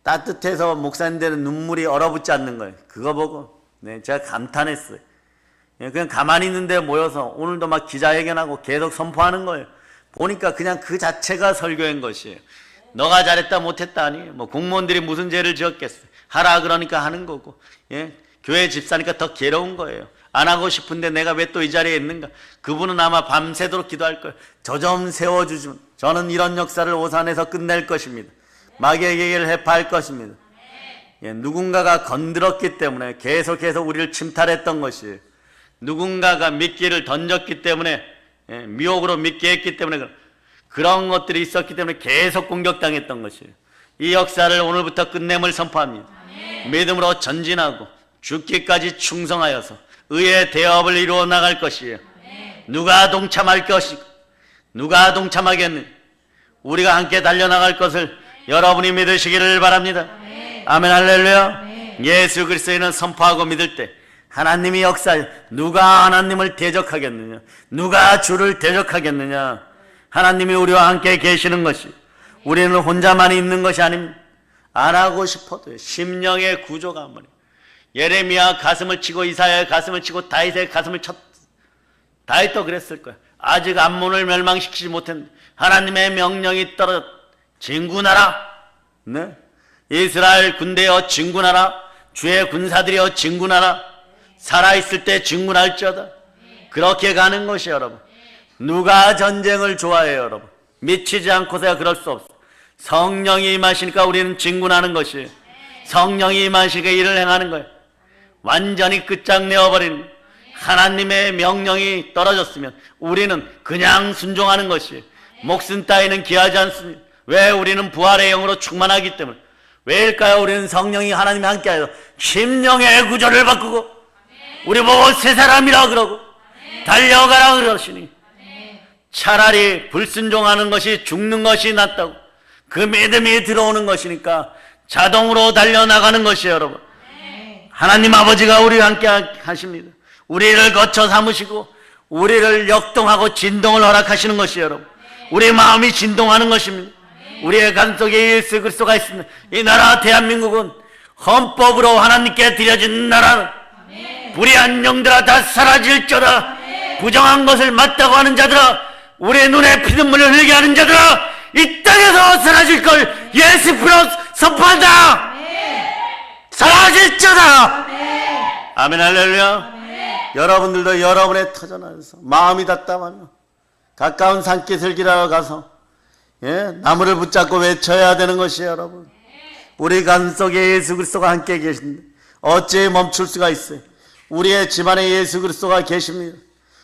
따뜻해서 목사님들은 눈물이 얼어붙지 않는 거예요. 그거 보고 제가 감탄했어요. 그냥 가만히 있는데 모여서 오늘도 막 기자회견하고 계속 선포하는 거예요. 보니까 그냥 그 자체가 설교인 것이에요. 너가 잘했다 못했다 하니 뭐 공무원들이 무슨 죄를 지었겠어요. 하라 그러니까 하는 거고, 교회 집사니까 더 괴로운 거예요. 안 하고 싶은데 내가 왜 또 이 자리에 있는가. 그분은 아마 밤새도록 기도할 거예요. 저 좀 세워주시면 저는 이런 역사를 오산에서 끝낼 것입니다. 마귀에게 해파할 것입니다. 누군가가 건드렸기 때문에 계속해서 우리를 침탈했던 것이에요. 누군가가 미끼를 던졌기 때문에, 미혹으로 믿게 했기 때문에 그런 것들이 있었기 때문에 계속 공격당했던 것이에요. 이 역사를 오늘부터 끝냄을 선포합니다. 믿음으로 전진하고 죽기까지 충성하여서 의의 대업을 이루어 나갈 것이에요. 누가 동참할 것이고 누가 동참하겠느냐. 우리가 함께 달려나갈 것을 여러분이 믿으시기를 바랍니다. 아멘 할렐루야. 예수 그리스도인은 선포하고 믿을 때 하나님이 역사해. 누가 하나님을 대적하겠느냐? 누가 주를 대적하겠느냐? 하나님이 우리와 함께 계시는 것이, 우리는 혼자만 있는 것이 아닙니다. 안 하고 싶어도 심령의 구조가 한 번에 예레미야 가슴을 치고 이사야의 가슴을 치고 다윗의 가슴을 쳤. 다윗도 그랬을 거야. 아직 암몬을 멸망시키지 못했는데 하나님의 명령이 떨어졌. 진군하라. 네? 이스라엘 군대여 진군하라. 주의 군사들이여 진군하라. 살아있을 때 진군할지어다. 그렇게 가는 것이 여러분. 누가 전쟁을 좋아해요 여러분? 미치지 않고서야 그럴 수 없어. 성령이 임하시니까 우리는 진군하는 것이에요. 성령이 임하시게 일을 행하는 거예요. 완전히 끝장내어버리는 거예요. 하나님의 명령이 떨어졌으면 우리는 그냥 순종하는 것이에요. 목숨 따위는 기하지 않습니다. 왜? 우리는 부활의 영으로 충만하기 때문에. 왜일까요? 우리는 성령이 하나님이 함께하여 심령의 구조를 바꾸고 우리 보고 새 사람이라 그러고 달려가라 그러시니 차라리 불순종하는 것이 죽는 것이 낫다고. 그 믿음이 들어오는 것이니까 자동으로 달려나가는 것이에요 여러분. 하나님 아버지가 우리와 함께 하십니다. 우리를 거쳐 삼으시고 우리를 역동하고 진동을 허락하시는 것이에요 여러분. 우리의 마음이 진동하는 것입니다. 우리의 가슴속에 예수 그리스도가 있습니다. 이 나라 대한민국은 헌법으로 하나님께 드려진 나라는 불의한 영들아 다 사라질지어다. 부정한 것을 맞다고 하는 자들아, 우리의 눈에 피눈물을 흘리게 하는 자들아, 이 땅에서 사라질 걸 예수 피로 선포한다. 사라질지어다. 아멘 할렐루야. 여러분들도 여러분의 터전하면서 마음이 답답하며 가까운 산기슭이라고 가서 나무를 붙잡고 외쳐야 되는 것이에요 여러분. 우리 가슴속에 예수 그리스도가 함께 계신데 어찌 멈출 수가 있어요? 우리의 집안에 예수 그리스도가 계십니다.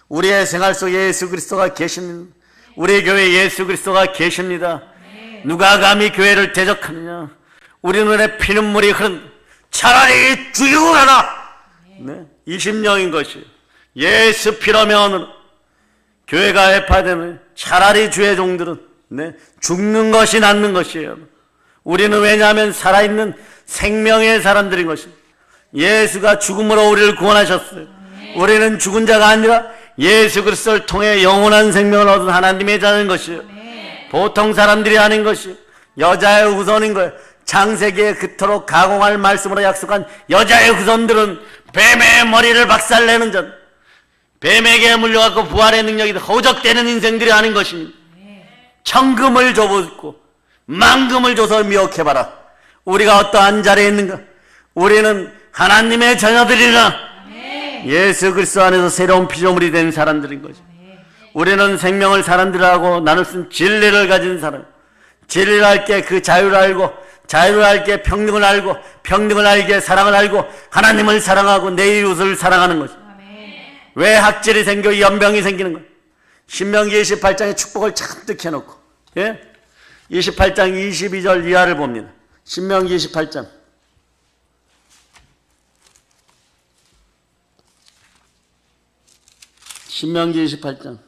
우리의 생활 속에 예수 그리스도가 계십니다. 우리 교회에 예수 그리스도가 계십니다. 누가 감히 교회를 대적하느냐? 우리 눈에 피눈물이 흐른 차라리 죽이고 가라. 20명인 것이 예수 피로면 교회가 해파되면 차라리 주의 종들은 죽는 것이 낫는 것이에요. 우리는 왜냐하면 살아있는 생명의 사람들인 것입니다. 예수가 죽음으로 우리를 구원하셨어요. 우리는 죽은 자가 아니라 예수 그리스도를 통해 영원한 생명을 얻은 하나님의 자는 것이에요. 보통 사람들이 아닌 것이에요. 여자의 후손인 거예요. 창세기에 그토록 가공할 말씀으로 약속한 여자의 후손들은 뱀의 머리를 박살내는 자, 뱀에게 물려갖고 부활의 능력이 허우적대는 인생들이 아닌 것입니다. 천금을 줘보고 만금을 줘서 미혹해봐라. 우리가 어떠한 자리에 있는가? 우리는 하나님의 자녀들이라. 예수 그리스도 안에서 새로운 피조물이 된 사람들인 거죠. 우리는 생명을 사람들하고 나눌 수 있는 진리를 가진 사람. 진리를 알게 그 자유를 알고, 자유를 알게 평등을 알고, 평등을 알게 사랑을 알고, 하나님을 사랑하고 내 이웃을 사랑하는 거죠. 왜 학질이 생겨 연병이 생기는 거예요? 신명기 28장에 축복을 잔뜩 해놓고 28장 22절 이하를 봅니다. 신명기 28장 신명기 28장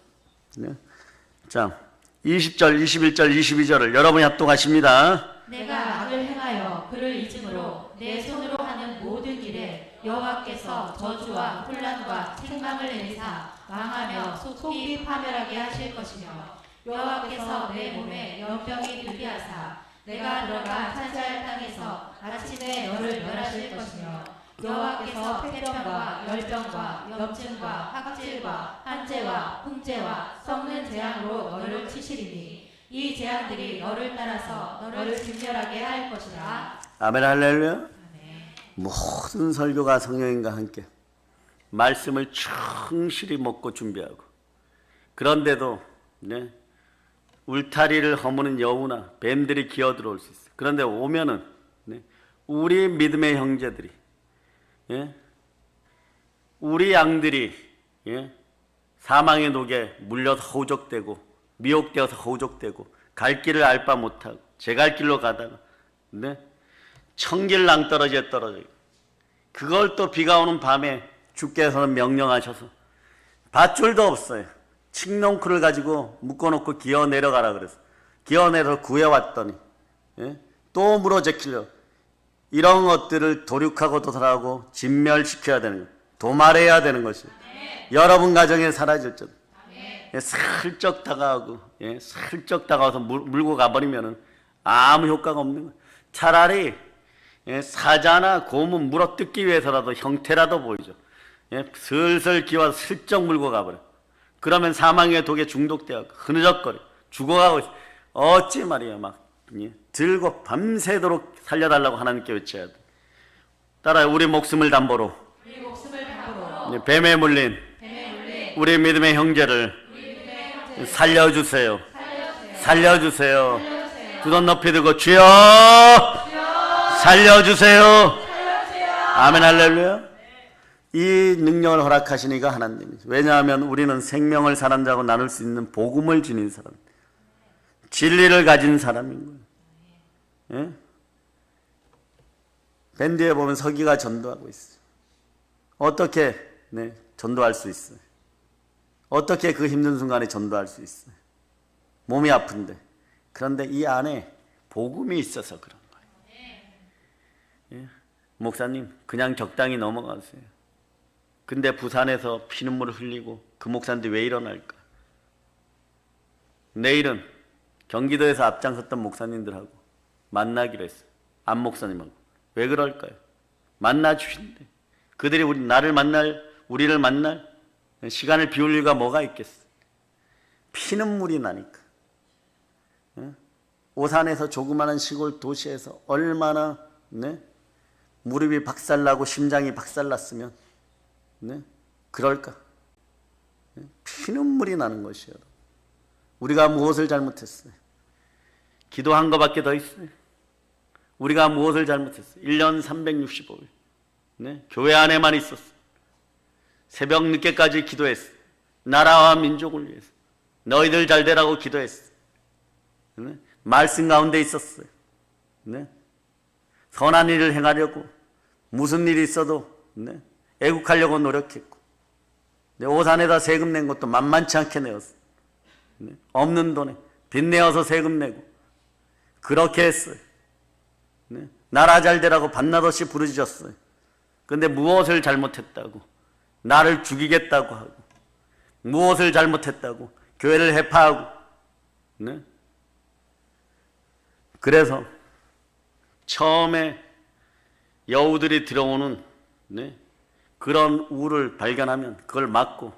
자 20절, 21절, 22절을 여러분이 합독하십니다. 내가 악을 행하여 그를 잊음으로 내 손으로 하는 모든 일에 여호와께서 저주와 혼란과 책망을 내리사 망하며 속이 파멸하게 하실 것이며 여호와께서 내 몸에 연병이 들게 하사 내가 들어가 차지할 땅에서 아침에 너를 멸하실 것이며 여호와께서 폐병과 열병과 염증과 학질과 한재와 풍재와 썩는 재앙으로 너를 치시리니 이 재앙들이 너를 따라서 너를 진멸하게 할 것이라. 아멘 할렐루야. 모든 설교가 성령님과 함께 말씀을 충실히 먹고 준비하고 그런데도 울타리를 허무는 여우나 뱀들이 기어들어올 수 있어요. 그런데 오면은 우리 믿음의 형제들이 우리 양들이 사망의 독에 물려서 허우적대고 미혹되어서 허우적대고 갈 길을 알 바 못하고 제 갈 길로 가다가 천길 낭떠러지에 떨어져요. 그걸 또 비가 오는 밤에 주께서는 명령하셔서 밧줄도 없어요. 칡농쿨을 가지고 묶어놓고 기어 내려가라 그래서 기어 내려서 구해왔더니 또 무너지키려 이런 것들을 도륙하고 도살하고 진멸시켜야 되는 거예요. 도말해야 되는 것이에요. 여러분 가정에 사라질 줄 슬쩍 다가가고 슬쩍 다가와서 물고 가버리면 아무 효과가 없는 거예요. 차라리 사자나 곰은 물어뜯기 위해서라도 형태라도 보이죠. 슬슬 기와 슬쩍 물고 가버려. 그러면 사망의 독에 중독되어 흐느적거려 죽어가고 있어. 어찌 말이야 막 들고 밤새도록 살려달라고 하나님께 외쳐야 돼. 따라요. 우리 목숨을 담보로 뱀에 물린 우리 믿음의 형제를 살려주세요. 살려주세요. 두 손 높이 들고 주여 살려주세요. 아멘 할렐루야. 이 능력을 허락하신 이가 하나님이죠. 왜냐하면 우리는 생명을 사는 자하고 나눌 수 있는 복음을 지닌 사람, 진리를 가진 사람인 거예요. 밴드에 보면 서기가 전도하고 있어요. 어떻게 전도할 수 있어요? 어떻게 그 힘든 순간에 전도할 수 있어요? 몸이 아픈데. 그런데 이 안에 복음이 있어서 그런 거예요. 목사님 그냥 적당히 넘어가세요. 근데 부산에서 피눈물을 흘리고 그 목사인데 왜 일어날까? 내일은 경기도에서 앞장섰던 목사님들하고 만나기로 했어요. 안 목사님하고. 왜 그럴까요? 만나 주신대. 그들이 우리를 만날 시간을 비울 이유가 뭐가 있겠어? 피눈물이 나니까. 오산에서 조그마한 시골 도시에서 얼마나 무릎이 박살나고 심장이 박살났으면 그럴까? 피눈물이 나는 것이요. 우리가 무엇을 잘못했어요? 기도한 것밖에 더 있어요. 우리가 무엇을 잘못했어요? 1년 365일 교회 안에만 있었어요. 새벽 늦게까지 기도했어요. 나라와 민족을 위해서 너희들 잘 되라고 기도했어요. 말씀 가운데 있었어요. 선한 일을 행하려고 무슨 일이 있어도 애국하려고 노력했고 오산에다 세금 낸 것도 만만치 않게 내었어요. 없는 돈에 빚내어서 세금 내고 그렇게 했어요. 나라 잘 되라고 밤낮없이 부르짖었어요. 그런데 무엇을 잘못했다고 나를 죽이겠다고 하고 무엇을 잘못했다고 교회를 해파하고 그래서 처음에 여우들이 들어오는 그런 우를 발견하면 그걸 막고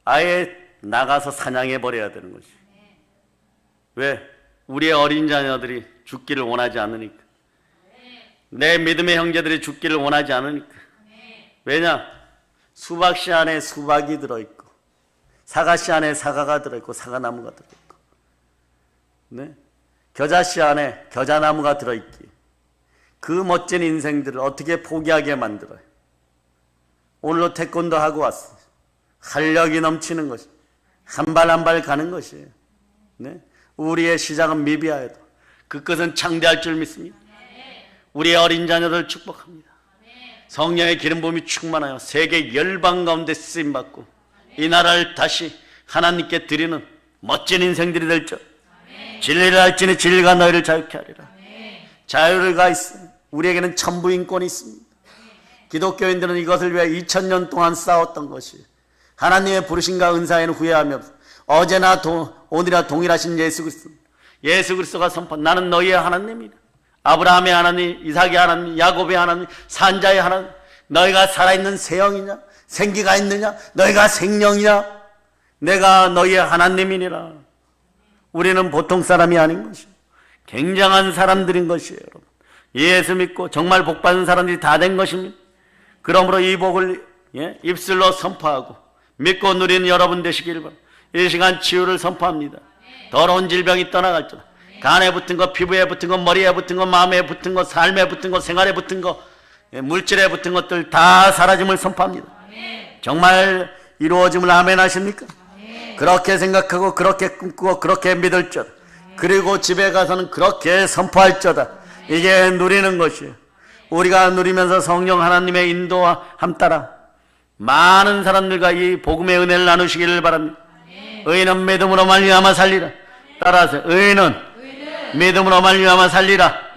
아예 나가서 사냥해버려야 되는 것이. 왜? 우리의 어린 자녀들이 죽기를 원하지 않으니까. 내 믿음의 형제들이 죽기를 원하지 않으니까. 왜냐? 수박씨 안에 수박이 들어있고 사과씨 안에 사과가 들어있고 사과나무가 들어있고 겨자씨 안에 겨자나무가 들어있기에 그 멋진 인생들을 어떻게 포기하게 만들어요? 오늘로 태권도 하고 왔어요. 활력이 넘치는 것이 한 발 한 발 가는 것이에요. 우리의 시작은 미비하여도 그 끝은 창대할 줄 믿습니다. 우리의 어린 자녀들 축복합니다. 성령의 기름 부음이 충만하여 세계 열방 가운데 쓰임받고 이 나라를 다시 하나님께 드리는 멋진 인생들이 될 줄. 진리를 알지니 진리가 너희를 자유케 하리라. 자유가 있어요. 우리에게는 천부인권이 있습니다. 기독교인들은 이것을 위해 2000년 동안 싸웠던 것이 하나님의 부르심과 은사에는 후회함이 없어. 어제나 오늘이나 동일하신 예수 그리스도. 예수 그리스도가 선포한 나는 너희의 하나님이다. 아브라함의 하나님, 이삭의 하나님, 야곱의 하나님, 산자의 하나님. 너희가 살아있는 새형이냐? 생기가 있느냐? 너희가 생명이냐? 내가 너희의 하나님이니라. 우리는 보통 사람이 아닌 것이에요. 굉장한 사람들인 것이에요, 여러분. 예수 믿고 정말 복받은 사람들이 다 된 것입니다. 그러므로 이 복을 입술로 선포하고 믿고 누리는 여러분 되시길 바랍니다. 이 시간 치유를 선포합니다. 더러운 질병이 떠나갈지어다. 간에 붙은 거, 피부에 붙은 거, 머리에 붙은 거, 마음에 붙은 거, 삶에 붙은 거, 생활에 붙은 거, 물질에 붙은 것들 다 사라짐을 선포합니다. 정말 이루어짐을 아멘 하십니까? 그렇게 생각하고 그렇게 꿈꾸고 그렇게 믿을 줄, 그리고 집에 가서는 그렇게 선포할 줄다. 이게 누리는 것이에요. 우리가 누리면서 성령 하나님의 인도와 함따라 많은 사람들과 이 복음의 은혜를 나누시기를 바랍니다. 의인은 믿음으로 말미암아 살리라. 따라서 의인은 믿음으로 말미암아 살리라.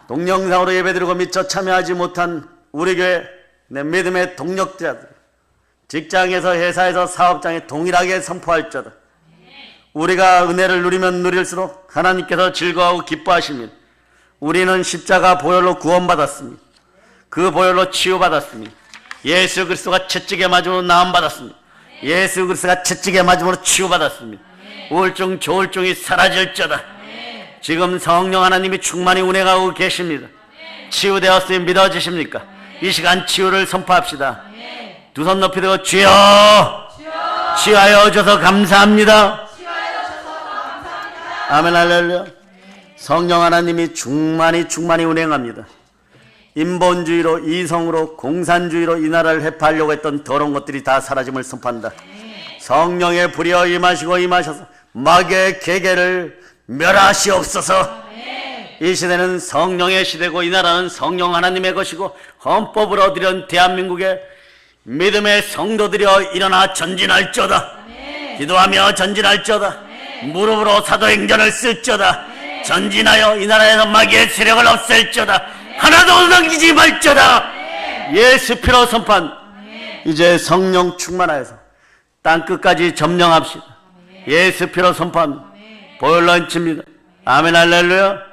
동영상으로 예배드리고 미처 참여하지 못한 우리 교회 내 믿음의 동력자들, 직장에서 회사에서 사업장에 동일하게 선포할지어다. 우리가 은혜를 누리면 누릴수록 하나님께서 즐거워하고 기뻐하십니다. 우리는 십자가 보혈로 구원받았습니다. 그 보혈로 치유받았습니다. 예수 그리스도가 채찍에 맞음으로 나음받았습니다. 예수 그리스도가 채찍에 맞음으로 치유받았습니다. 우울증, 조울증이 사라질지어다. 지금 성령 하나님이 충만히 운행하고 계십니다. 치유되었으니 믿어지십니까? 이 시간 치유를 선포합시다. 두 손 높이 들고 주여, 치유하여 주셔서 감사합니다. 아멘, 할렐루야. 성령 하나님이 충만히 운행합니다. 인본주의로, 이성으로, 공산주의로 이 나라를 해파하려고 했던 더러운 것들이 다 사라짐을 선포한다. 성령의 불이여 임하셔서 마귀의 계계를 멸하시옵소서. 이 시대는 성령의 시대고 이 나라는 성령 하나님의 것이고 헌법을 얻으려는 대한민국의 믿음의 성도들이여 일어나 전진할지어다. 기도하며 전진할지어다. 무릎으로 사도행전을 쓸지어다. 전진하여 이 나라에서 마귀의 세력을 없앨지어다. 하나도 넘기지 말지어다. 예수 피로 선포한 이제 성령 충만하여서 땅끝까지 점령합시다. 예수 피로 선포합니다. 보혈로 얹힙니다. 아멘, 할렐루야.